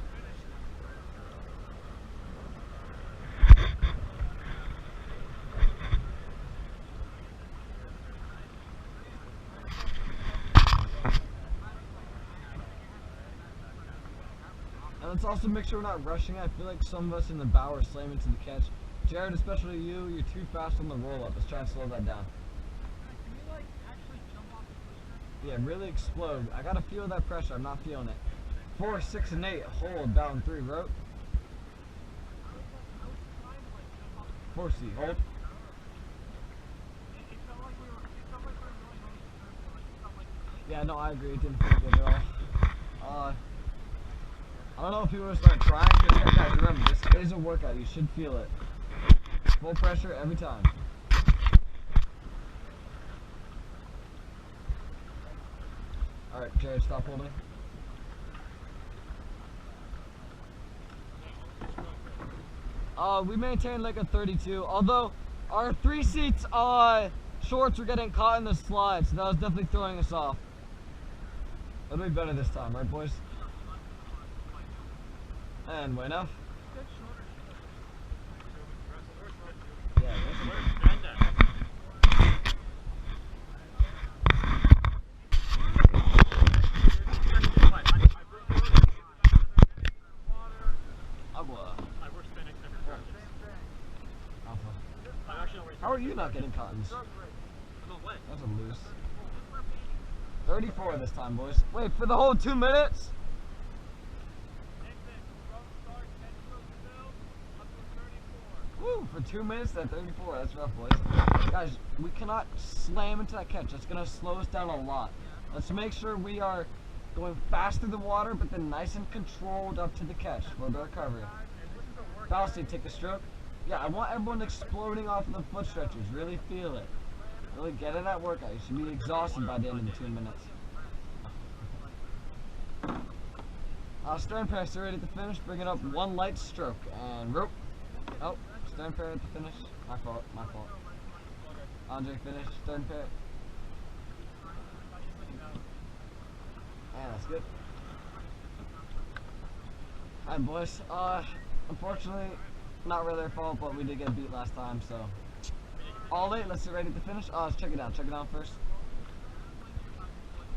And let's also make sure we're not rushing. I feel like some of us in the bow are slamming to the catch. Jared, especially you, you're too fast on the roll-up. Let's try and slow that down. Can you like actually jump off the booster? Yeah, really explode. I gotta feel that pressure. I'm not feeling it. 4, 6, and 8. Hold down 3. Rope. 4C. Hold. It felt like we were really Yeah, no, I agree. It didn't feel good at all. I don't know if people will start trying, because guys, remember, this is a workout. You should feel it. Full pressure every time. Alright, Jared, stop holding. We maintained like a 32, although our 3 seats shorts were getting caught in the slide, so that was definitely throwing us off. It'll be better this time, right, boys? And way enough. Yeah, how are you not getting caught in this? That's a loose. 34 this time, boys. Wait, for the whole 2 minutes? Woo, for 2 minutes, that 34. That's rough, boys. Guys, we cannot slam into that catch. That's going to slow us down a lot. Let's make sure we are going fast through the water, but then nice and controlled up to the catch for the recovery. Balsy, take a stroke. Yeah, I want everyone exploding off the foot stretchers. Really feel it. Really get in that workout. You should be exhausted by the end of the 2 minutes. Stern pair, ready at the finish. Bring it up one light stroke and rope. Oh, stern pair at the finish. My fault. My fault. Andre finish. Stern pair. Yeah, that's good. Alright, boys. Unfortunately, not really their fault, but we did get beat last time, so. All eight, let's get ready to finish. Let's check it out. Check it out first.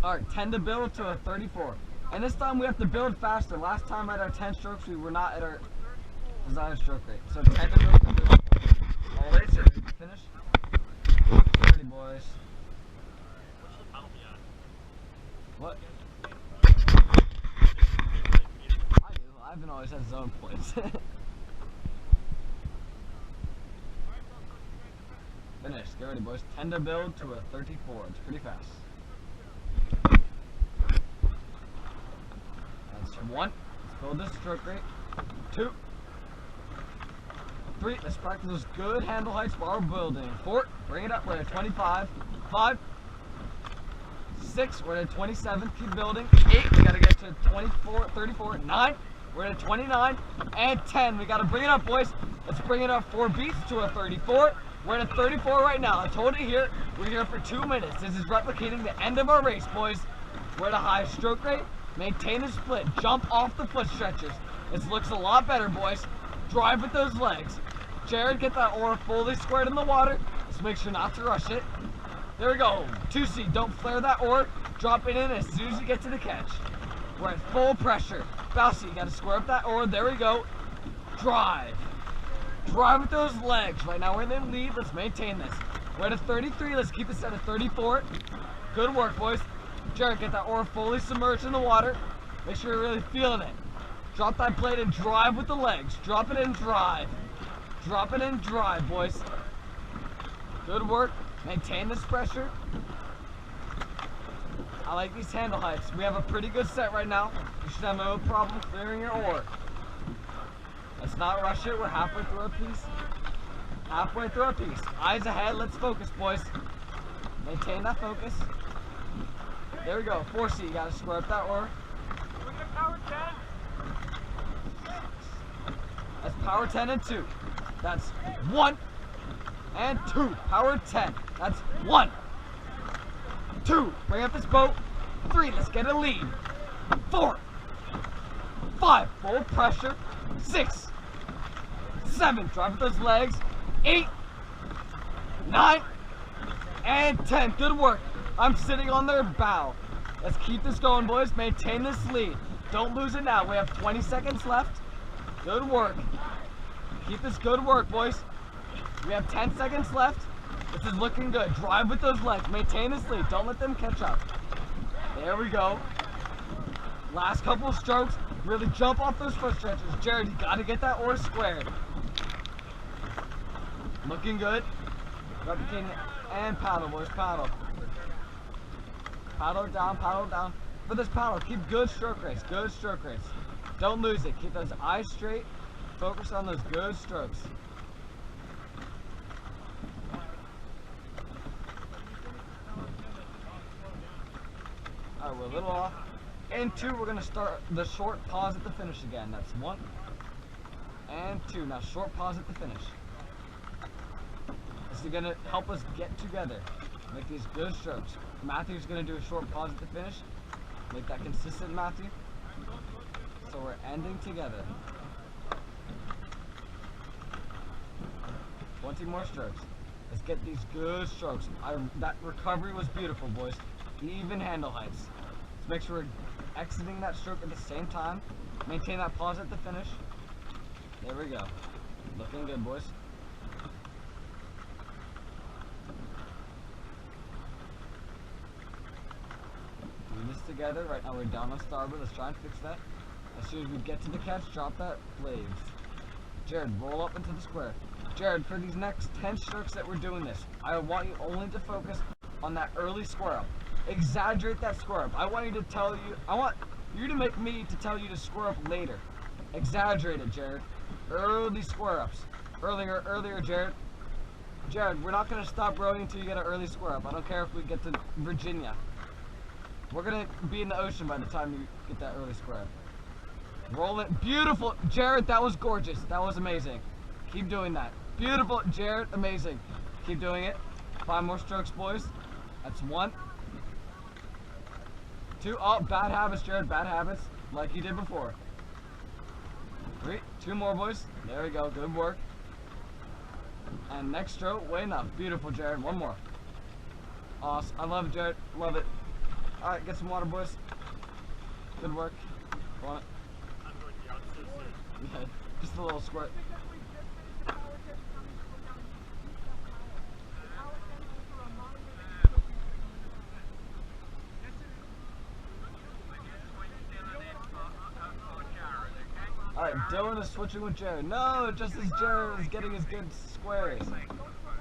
Alright, 10 to build to a 34. And this time we have to build faster. Last time at our 10 strokes, we were not at our desired stroke rate. So 10 to build to 34. All eight, so ready to finish. 30, boys. What? Ivan always has his own points. Finish. Get ready, boys. 10 to build to a 34. It's pretty fast. That's 1. Let's build this stroke rate. 2. 3. Let's practice those good handle heights while we're building. 4. Bring it up. We're at 25. 5. 6. We're at 27. Keep building. 8. We gotta get to 24, 34. 9. We're at 29 and 10. We got to bring it up, boys. Let's bring it up 4 beats to a 34. We're at a 34 right now. I told you here, we're here for 2 minutes. This is replicating the end of our race, boys. We're at a high stroke rate. Maintain the split. Jump off the foot stretchers. This looks a lot better, boys. Drive with those legs. Jared, get that oar fully squared in the water. Let's make sure not to rush it. There we go. 2C. Don't flare that oar. Drop it in as soon as you get to the catch. We're at full pressure. Bouncy, you gotta square up that oar. There we go. Drive. Drive with those legs. Right now we're in the lead. Let's maintain this. We're at a 33. Let's keep this at a 34. Good work, boys. Jared, get that oar fully submerged in the water. Make sure you're really feeling it. Drop that blade and drive with the legs. Drop it and drive. Drop it and drive, boys. Good work. Maintain this pressure. I like these handle heights. We have a pretty good set right now. You should have no problem clearing your oar. Let's not rush it. We're halfway through our piece. Halfway through our piece. Eyes ahead. Let's focus, boys. Maintain that focus. There we go. 4C. You gotta square up that oar. We're gonna power 10. That's power 10 and 2. That's 1 and 2. Power 10. That's 1. 2, bring up this boat. 3, let's get a lead. 4, 5, full pressure. 6, 7, drive with those legs. 8, 9, and 10. Good work. I'm sitting on their bow. Let's keep this going, boys. Maintain this lead. Don't lose it now. We have 20 seconds left. Good work. Keep this good work, boys. We have 10 seconds left. This is looking good. Drive with those legs. Maintain this lead. Don't let them catch up. There we go. Last couple of strokes. Really jump off those foot stretchers. Jared, you gotta get that oar squared. Looking good. Replicating and paddle, boys. Paddle. Paddle down, paddle down. For this paddle, keep good stroke rates. Good stroke rates. Don't lose it. Keep those eyes straight. Focus on those good strokes. Alright, we're a little off. And 2, we're going to start the short pause at the finish again. That's 1 and 2. Now short pause at the finish. This is going to help us get together. Make these good strokes. Matthew's going to do a short pause at the finish. Make that consistent, Matthew. So we're ending together. 20 more strokes. Let's get these good strokes. That recovery was beautiful, boys. Even handle heights. Let's make sure we're exiting that stroke at the same time. Maintain that pause at the finish. There we go. Looking good, boys. Do this together. Right now we're down on starboard. Let's try and fix that. As soon as we get to the catch, drop that blades. Jared, roll up into the square. Jared, for these next 10 strokes that we're doing this, I want you only to focus on that early square up. Exaggerate that square up. I want you to make me to tell you to square up later. Exaggerate it, Jared. Early square ups. Earlier, Jared. Jared, we're not gonna stop rowing until you get an early square up. I don't care if we get to Virginia. We're gonna be in the ocean by the time you get that early square up. Roll it. Beautiful. Jared, that was gorgeous. That was amazing. Keep doing that. Beautiful. Jared, amazing. Keep doing it. 5 more strokes, boys. That's 1. 2. Oh, bad habits, Jared. Bad habits. Like you did before. 3. 2 more, boys. There we go. Good work. And next stroke. Way enough. Beautiful, Jared. 1 more. Awesome. I love it, Jared. Love it. Alright, get some water, boys. Good work. Go on it. Yeah, just a little squirt. Alright, Dylan is switching with Jared. No, just as Jared is getting his good squares.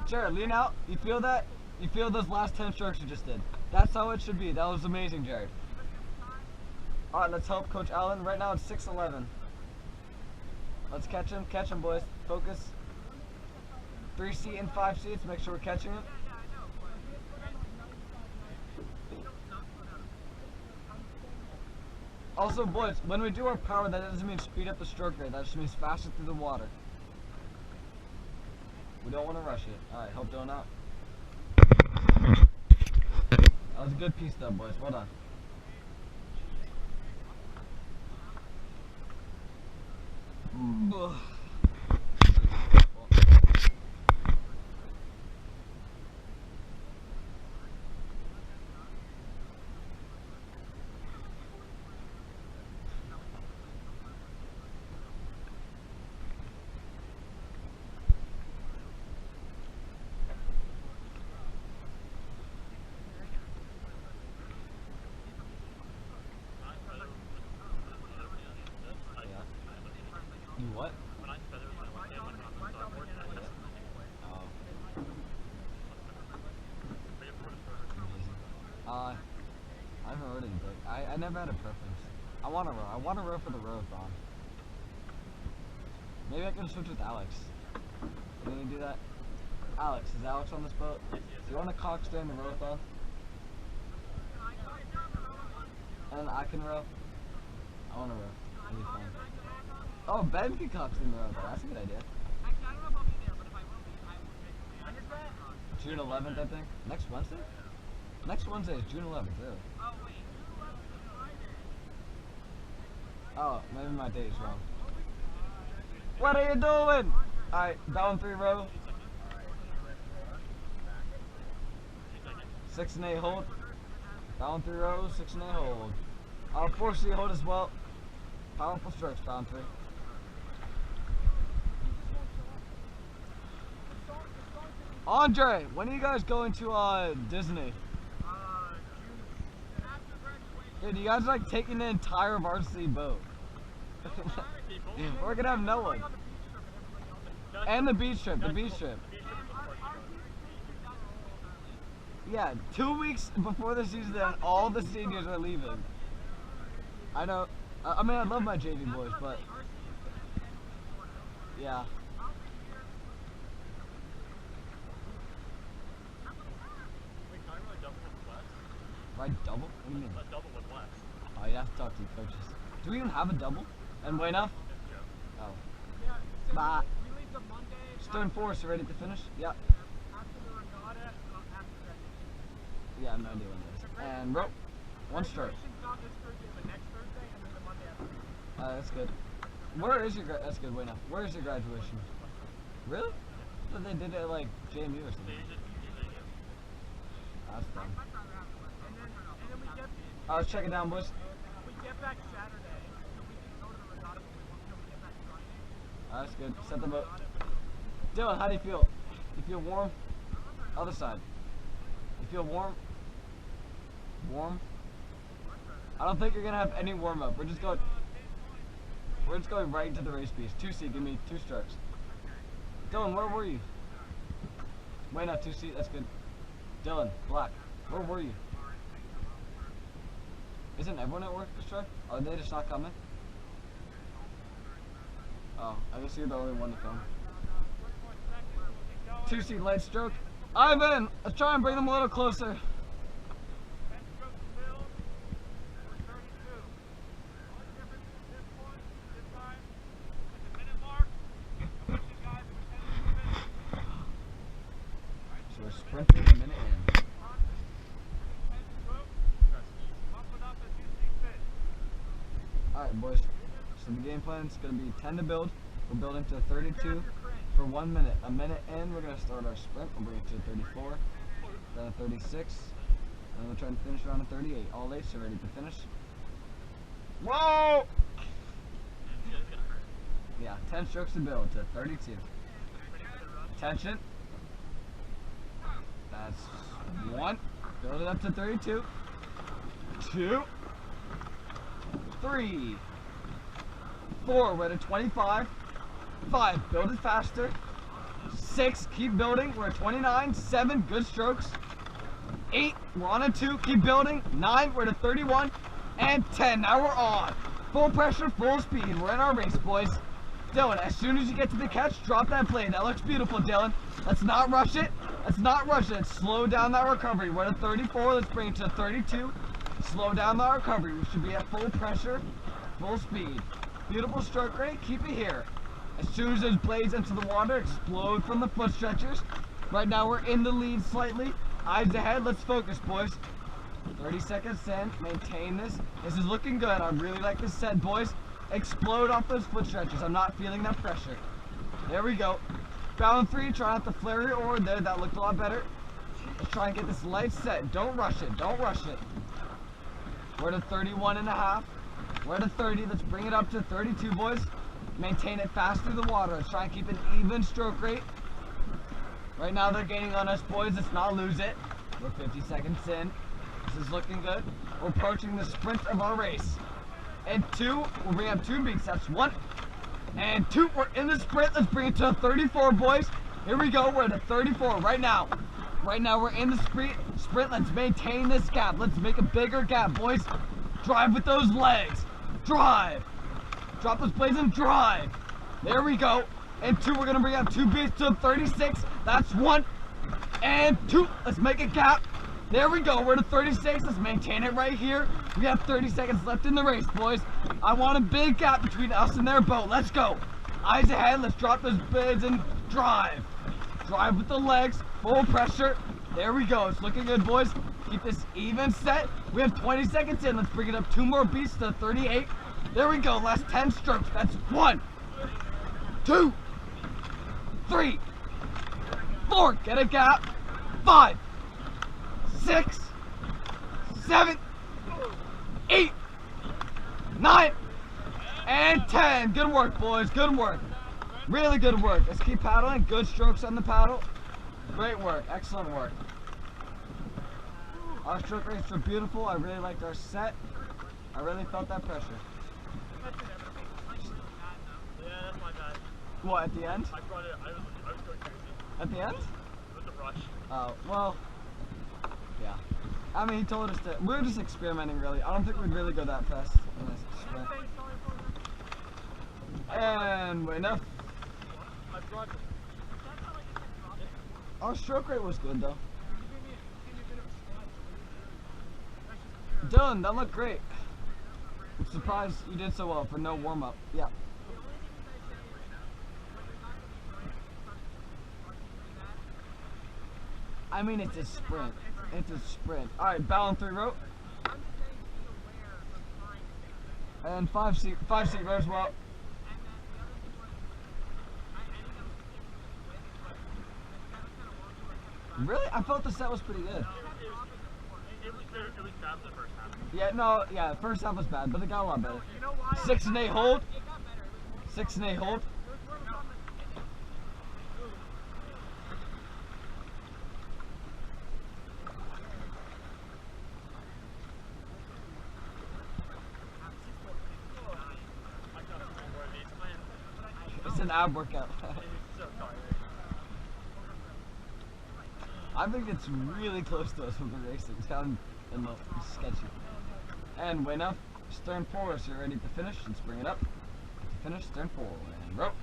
Jared, lean out. You feel that? You feel those last 10 strokes you just did. That's how it should be. That was amazing, Jared. Alright, let's help Coach Allen. Right now it's 6:11. Let's catch him. Catch him, boys. Focus. 3 seat and 5 seats. Make sure we're catching him. Also, boys, when we do our power, that doesn't mean speed up the stroke rate. That just means faster through the water. We don't want to rush it. Alright, help Dylan out. That was a good piece though, boys. Well done. You what? I haven't rowed anything. I never had a preference. I want to row. I want to row for the row-a-thon. Maybe I can switch with Alex. Can we do that? Alex, is Alex on this boat? Do you want to cock stand the row-a-thon? And I can row? I want to row. It'll be fun. Oh, Ben can cock stand the row-a-thon. That's a good idea. June 11th, I think. Next Wednesday? Next Wednesday is June 11th, really. Oh, maybe my date is wrong. What are you doing? Alright, down 3 row. 6 and 8 hold. Down 3 rows, 6 and 8 hold. 4 seat hold as well. Powerful strokes, down 3. Andre, when are you guys going to Disney? Dude, you guys are like taking the entire varsity boat. We're gonna have no one. And the beach trip, Yeah, 2 weeks before the season, all the seniors are leaving. I know. I mean, I love my JV boys, but yeah. Right, double? What do you mean? Double with less. Oh, you have to talk to the coaches. Do we even have a double? And way enough? Oh. Yeah, so Bah. we leave the Monday. Stern Force, ready to finish? Yeah. After the regatta, after graduation. Yeah, I have no idea when it is. And rope. 1 stroke. Graduation's not this Thursday, but next Thursday, and then the Monday after. That's good. Where is your that's good, way enough. Where is your graduation? Really? I thought they did it at like JMU or something. That's dumb. And then we get, Let's check it down, boys. we get back Saturday, so we can go to the regatta, but we won't be able to get back Friday. That's good. Set the boat. Dylan, how do you feel? You feel warm? Other side. You feel warm? Warm? I don't think you're gonna have any warm up. We're just going right into the race piece. 2 seat, give me 2 strokes. Dylan, where were you? Wait, not 2 seat, that's good. Dylan, black, where were you? Isn't everyone at work this truck? Are they just not coming? Oh, I guess you're the only one to come. 2-seat light stroke. Ivan, let's try and bring them a little closer. 10 strokes to build, we're 32. Only difference this time, at the minute mark, I wish you guys were 10 minutes. So we're sprinting a minute in. 10 strokes, pump it up as you see fit. Alright boys, so the game plan is going to be 10 to build. We're building to 32 for 1 minute. A minute in, we're going to start our sprint. We'll bring it to 34, then a 36, and we'll try to finish around a 38. All eight, so ready to finish. Whoa! Yeah, 10 strokes to build to 32. Tension. That's 1. Build it up to 32. 2. 3. 4. We're at 25. 5. Build it faster. 6. Keep building. We're at 29. 7. Good strokes. 8. We're on a 2. Keep building. 9. We're at 31. And 10. Now we're on. Full pressure, full speed. We're in our race, boys. Dylan, as soon as you get to the catch, drop that blade. That looks beautiful, Dylan. Let's not rush it. Let's not rush it. Slow down that recovery. We're at 34. Let's bring it to 32. Slow down that recovery. We should be at full pressure, full speed. Beautiful stroke rate. Keep it here. As soon as those blades enter the water, explode from the foot stretchers. Right now we're in the lead slightly. Eyes ahead. Let's focus, boys. 30 seconds in. Maintain this. This is looking good. I really like this set, boys. Explode off those foot stretchers. I'm not feeling that pressure. There we go. Bound 3. Try not to flare your oar there. That looked a lot better. Let's try and get this light set. Don't rush it. Don't rush it. We're at 31 and a half. We're at 30. Let's bring it up to 32, boys. Maintain it fast through the water. Let's try and keep an even stroke rate. Right now they're gaining on us, boys. Let's not lose it. We're 50 seconds in. This is looking good. We're approaching the sprint of our race. And 2, we'll bring up 2 beats. That's 1 and 2. We're in the sprint. Let's bring it to 34, boys. Here we go. We're at 34 right now. Right now we're in the sprint. Let's maintain this gap. Let's make a bigger gap, boys. Drive with those legs. Drive. Drop those blades and drive. There we go. And 2, we're going to bring up 2 beats to 36. That's 1 and 2. Let's make a gap. There we go. We're at 36. Let's maintain it right here. We have 30 seconds left in the race, boys. I want a big gap between us and their boat. Let's go. Eyes ahead. Let's drop those blades and drive. Drive with the legs. Full pressure. There we go. It's looking good, boys. Keep this even set. We have 20 seconds in. Let's bring it up 2 more beats to 38. There we go. Last 10 strokes. That's 1, 2, 3, 4. Get a gap. 5, 6, 7, 8, 9, and 10. Good work, boys. Good work. Really good work. Let's keep paddling. Good strokes on the paddle. Great work. Excellent work. Our stroke rates are beautiful. I really liked our set. I really felt that pressure. Yeah, that's my bad. What, at the end? I brought it, I was going crazy. At the end? With the brush. Oh, well, yeah. I mean, he told us to, we were just experimenting, really. I don't think we'd really go that fast in this sprint. And enough. I brought it. Our stroke rate was good, though. Dylan, that looked great. I'm surprised you did so well for no warm-up. Yeah. I mean, it's a sprint. It's a sprint. Alright, bow and 3 rope. And 5-seat ropes, well. Really? I felt the set was pretty good. It was bad for the first half. Yeah, no, yeah, the first half was bad, but it got a lot better. 6 and 8 hold. 6 and 8 hold. It's an ab workout. I think it's really close to us with the racing. It's down in the sketchy. And way enough. Stern forward, so you're ready to finish. Let's bring it up. To finish, stern forward and rope.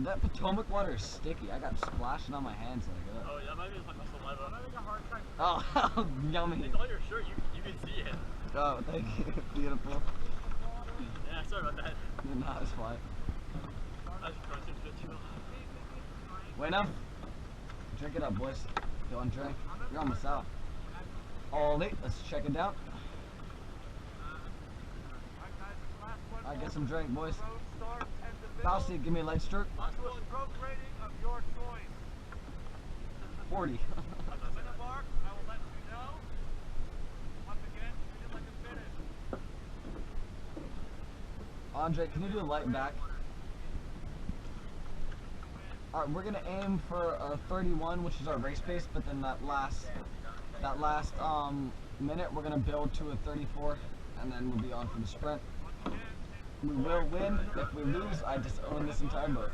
That Potomac water is sticky. I got splashing on my hands like that. Oh, yeah, that might be like my saliva. I'm having a hard time. Oh, yummy. It's on your shirt. You can see it. Oh, thank you. Beautiful. Yeah, sorry about that. No, it's fine. I was crunching a bit too much. Wait up. Drink it up, boys. You want to drink? You're almost out. Ollie, let's check it out. I get some drink, boys. Bouncy, give me a light stroke. Onto a stroke rating of your choice. 40. At the minute mark, I will let you know. Once again, treat it like a finish. Andre, can you do a light back? Alright, we're gonna aim for a 31, which is our race pace, but then that last minute we're gonna build to a 34, and then we'll be on for the sprint. We will win. If we lose, I just own this entire boat.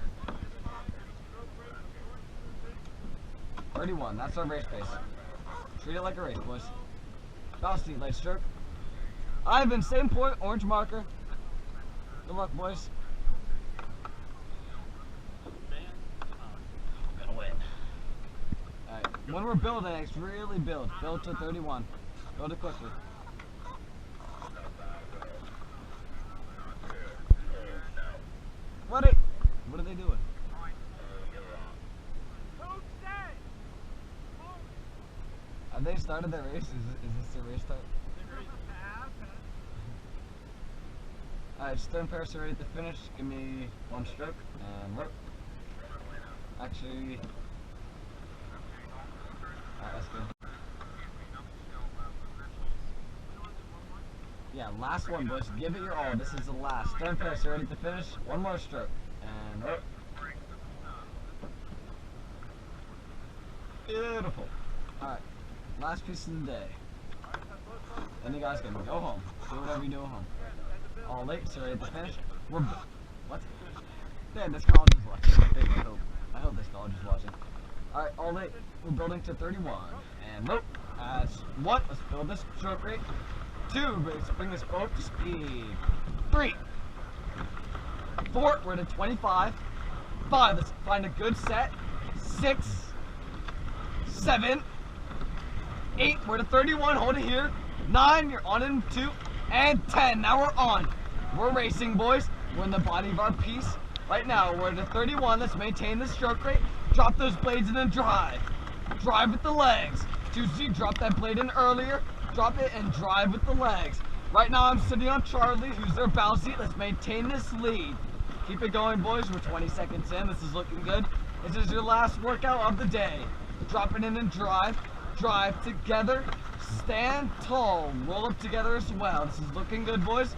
31, that's our race pace. Treat it like a race, boys. Bouncy, light stroke. Ivan, same point, orange marker. Good luck, boys. Gonna win. Alright, when we're building, it's really build. Build to 31. Build it quickly. What are they doing? Have they started their race? Is this their race start? Alright, stern parachute ready to finish. Give me one stroke and rope. Actually, alright, that's good. Yeah, last one, boys. Give it your all. This is the last. Stern parachute ready to finish. One more stroke and rope. Beautiful. Alright, last piece of the day. Then you guys can go home. Do whatever you do at home. All late, so ready to finish. We're what? Yeah, this college is watching. I hope this college is watching. Alright, all late. We're building to 31. And rope. As one, let's build this stroke rate. 2, let's bring this boat to speed. 3. 4, we're to 25. 5, let's find a good set. 6. 7. 8, we're to 31, hold it here. 9, you're on in 2. And 10, now we're on. We're racing, boys. We're in the body of our piece. Right now, we're to 31, let's maintain the stroke rate. Drop those blades and then drive. Drive with the legs. Juicy, drop that blade in earlier. Drop it and drive with the legs. Right now I'm sitting on Charlie, who's their bow seat. Let's maintain this lead. Keep it going, boys. We're 20 seconds in. This is looking good. This is your last workout of the day. Drop it in and drive. Drive together. Stand tall. Roll up together as well. This is looking good, boys.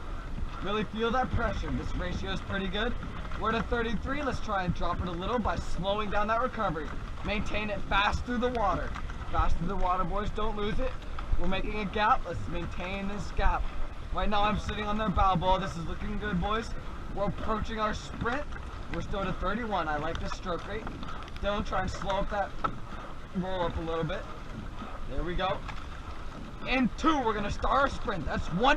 Really feel that pressure. This ratio is pretty good. We're at 33. Let's try and drop it a little by slowing down that recovery. Maintain it fast through the water. Fast through the water, boys. Don't lose it. We're making a gap. Let's maintain this gap. Right now I'm sitting on their bow ball. This is looking good, boys. We're approaching our sprint. We're still at 31. I like this stroke rate. Dylan, try and slow up that roll up a little bit. There we go. And 2, we're gonna start our sprint. That's 1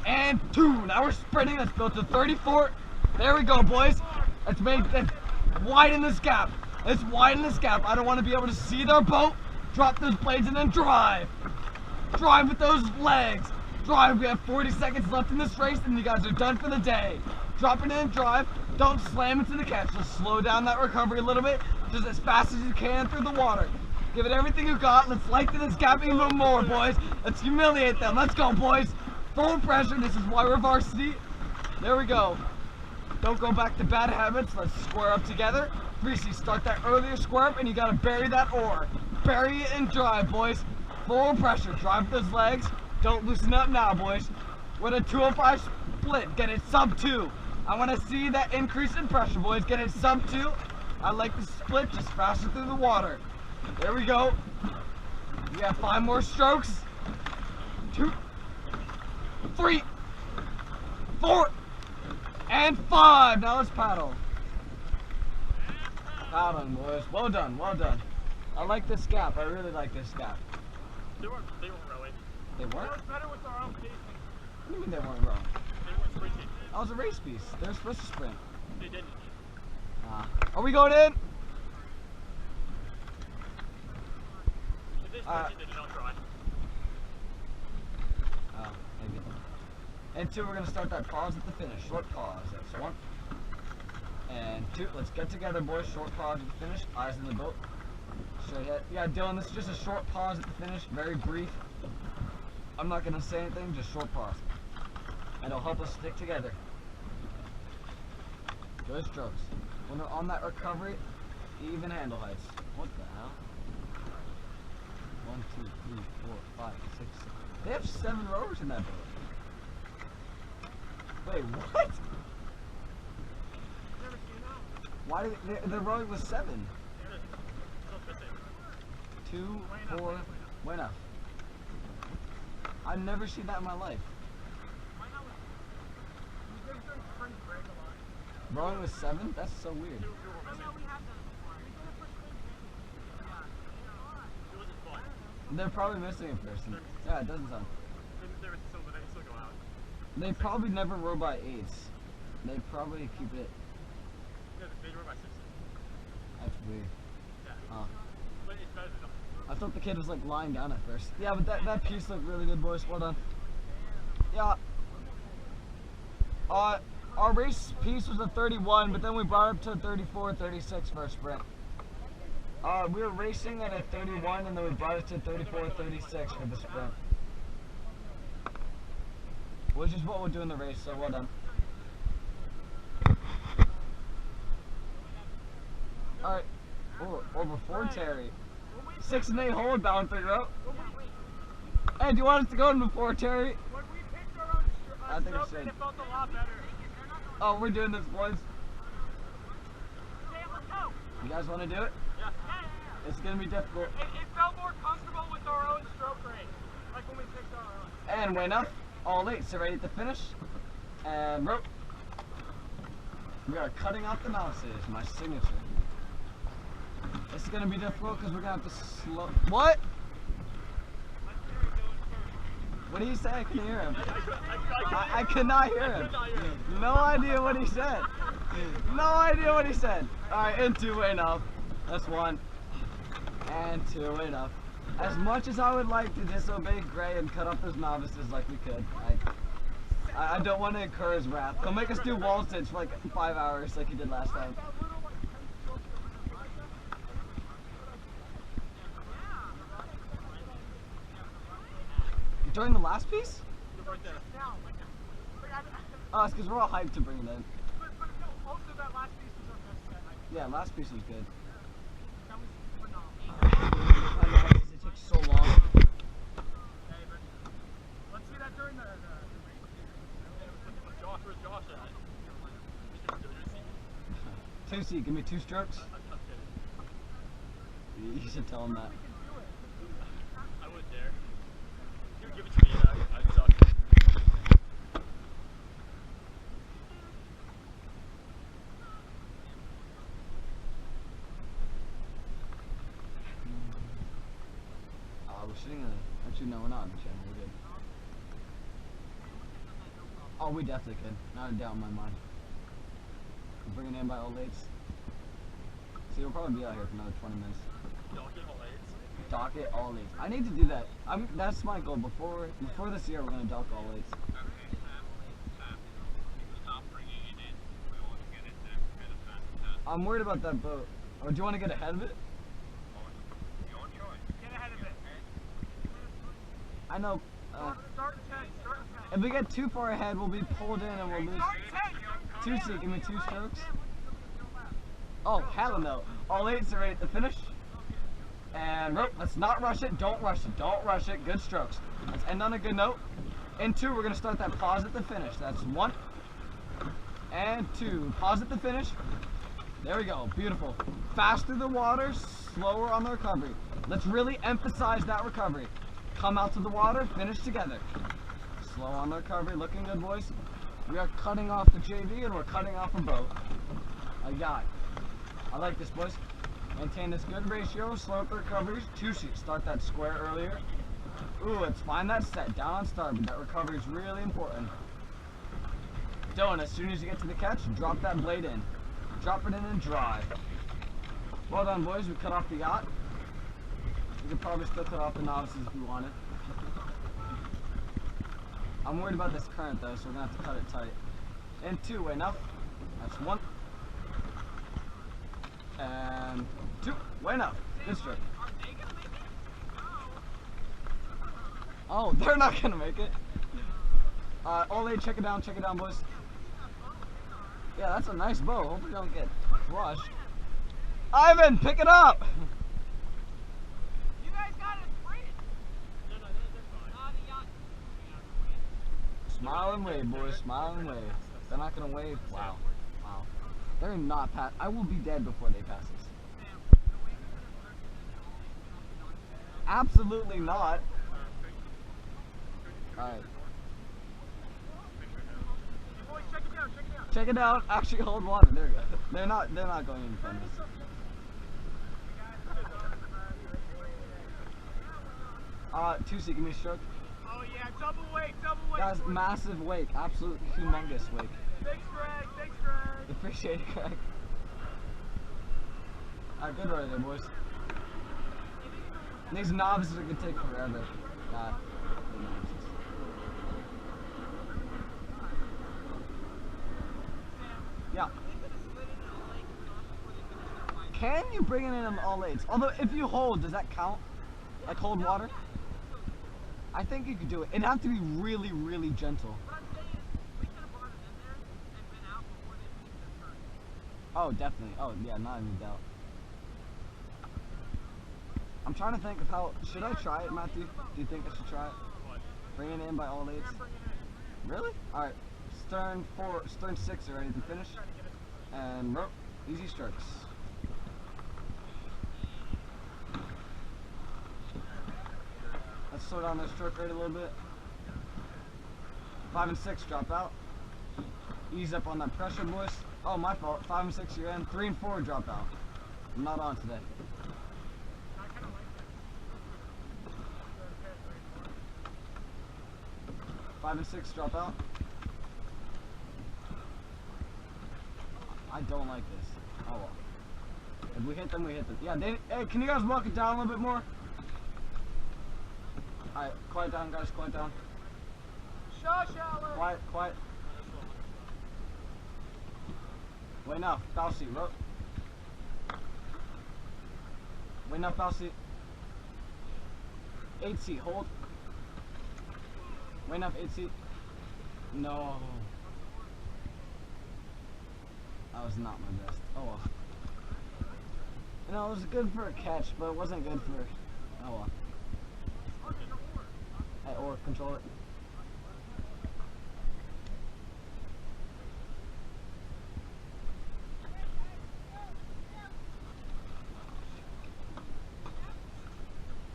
and 2. Now we're sprinting. Let's go to 34. There we go, boys. Let's widen this gap. Let's widen this gap. I don't want to be able to see their boat. Drop those blades and then drive. Drive with those legs. Drive. We have 40 seconds left in this race and you guys are done for the day. Drop it in and drive. Don't slam into the catch. Just slow down that recovery a little bit. Just as fast as you can through the water. Give it everything you got. Let's lighten this gap even more, boys. Let's humiliate them. Let's go, boys. Full pressure. This is why we're varsity. There we go. Don't go back to bad habits. Let's square up together. 3C, start that earlier square up and you gotta bury that oar. Bury it and drive, boys. Full pressure. Drive with those legs. Don't loosen up now, boys. With a 205 split, get it sub 2. I want to see that increase in pressure, boys. Get it sub 2. I like the split, just faster through the water. There we go. We have 5 more strokes. 2, 3, 4, and 5. Now let's paddle. Paddling, boys. Well done, well done. I like this gap. I really like this gap. They weren't rowing. They weren't? They were better with our own pacing. What do you mean they weren't wrong? They weren't sprinting. I was a race piece. They were supposed to sprint. They didn't. Are we going in? Maybe. And 2, we're going to start that pause at the finish. Short pause. That's 1. And 2, let's get together, boys. Short pause at the finish. Eyes in the boat. Straight ahead. Yeah, Dylan, this is just a short pause at the finish. Very brief. I'm not going to say anything, just short pause. And it'll help us stick together. Good strokes. When we're on that recovery, even handle heights. What the hell? 1, 2, 3, 4, 5, 6, 7. They have 7 rowers in that boat. Wait, what? Never seen that. Why did they're rowing with 7? 2, 4, why not? I've never seen that in my life. Rowing with 7? That's so weird. They're probably missing a person. Yeah, it doesn't sound. They probably never row by 8s. They probably keep it. They row by 6s. That's weird. Huh. But it's better than I thought the kid was like lying down at first. Yeah, but that piece looked really good, boys. Well done. Yeah. Our race piece was a 31, but then we brought it up to a 34, 36 for a sprint. We were racing at a 31, and then we brought it to 34, 36 for the sprint. Which is what we'll do in the race, so well done. Alright. Oh, over 4, Terry. 6 and 8 hold, bound 3 row. Hey, do you want us to go in before, Terry? When we picked our own stroke, it felt a lot better. Oh, we're doing this, boys. You guys want to do it? Yeah. It's going to be difficult. It felt more comfortable with our own stroke rate, like when we picked our own. And went up, all 8, so ready to finish. And rope. We are cutting off the mouses, my signature. This is going to be difficult because we're going to have to slow. What? What did he say? I couldn't hear him. I could not hear him. No idea what he said. No idea what he said. Alright, and 2 enough. That's 1. And 2 enough. As much as I would like to disobey Gray and cut up his novices like we could, I don't want to incur his wrath. He'll make us do wall sits for like 5 hours like he did last time. During the last piece? Oh, it's because we're all hyped to bring it in. Yeah, last piece was good. I know, it took so long. Let's see that during the Josh at? 2C, give me 2 strokes. You should tell him that. I wouldn't dare. Give it to me, I'd suck. We're sitting in a... Actually, no, we're not in the channel. We're good. Oh, we definitely could. Not a doubt in my mind. We're bringing in by all 8s. See, we'll probably be out here for another 20 minutes. Docket all 8s? Docket all 8s. I need to do that. That's my goal. Before this year, we're going to dock all 8s. I'm worried about that boat. Or do you want to get ahead of it? Get ahead of it. I know. Start 10. If we get too far ahead, we'll be pulled in and we'll lose. 2C, give me 2 strokes. Oh, hell no. All 8s are ready to finish. And rope. Let's not rush it. Don't rush it. Don't rush it. Good strokes. Let's end on a good note. In 2, we're going to start that pause at the finish. That's 1. And 2. Pause at the finish. There we go. Beautiful. Fast through the water, slower on the recovery. Let's really emphasize that recovery. Come out to the water, finish together. Slow on the recovery. Looking good, boys. We are cutting off the JV and we're cutting off a boat. I got it. I like this, boys. Maintain this good ratio. Slow up the recoveries. 2C. Start that square earlier. Ooh, let's find that set. Down on starboard. That recovery is really important. Dylan, as soon as you get to the catch, drop that blade in. Drop it in and dry. Well done, boys. We cut off the yacht. We could probably still cut off the novices if we wanted. I'm worried about this current though, so we're gonna have to cut it tight. And 2, enough. That's 1. And 2, enough. Good stroke. Oh, they're not gonna make it. Ole, check it down, boys. Yeah, that's a nice bow. Hope we don't get crushed. Ivan, pick it up! You guys got it free. No, they're fine. The yacht. Smile and wave, boys. Smile and wave. They're not gonna wave. Wow. Wow. They're not pass. I will be dead before they pass us. Absolutely not. Alright. Check it out. Actually hold water. There we go. They're not going in front of us. 2C, give me a stroke. Oh yeah, double wake. Guys, massive wake. Absolute humongous wake. Thanks, Greg. Appreciate it, Greg. Alright, good right there, boys. These novices are gonna take forever. Yeah. Can you bring it in all eights? Although, if you hold, does that count? Like hold water? I think you could do it. It'd have to be really, really gentle. Oh, definitely. Oh, yeah, not even a doubt. I'm trying to think of how. Should I try it, Matthew? Do you think I should try it? Bring it in by all eights? Really? Alright. Stern 6 are ready to finish. And rope. Easy strokes. Let's slow down that stroke rate a little bit. 5 and 6 drop out. Ease up on that pressure, boys. Oh, my fault. 5 and 6 you're in. 3 and 4 drop out. I'm not on today. Five and 6 drop out. I don't like this. Oh well. If we hit them, we hit them. Yeah, hey, can you guys walk it down a little bit more? Alright, quiet down, guys, quiet down. Quiet. Wait now, foul seat, rope. Wait now, foul seat. 8 seat, hold. Wait enough, 8 seat. No. That was not my best. Oh well. You know, it was good for a catch, but it wasn't good for. Oh well. Hey, or control it.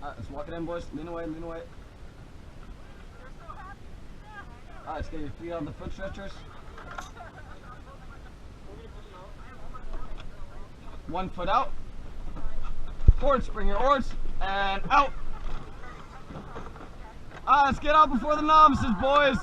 Alright, let's walk it in, boys. Lean away, lean away. Alright, let's get your feet on the foot stretchers. 1 foot out. Forwards, bring your oars, and out. Alright, let's get out before the novices, boys.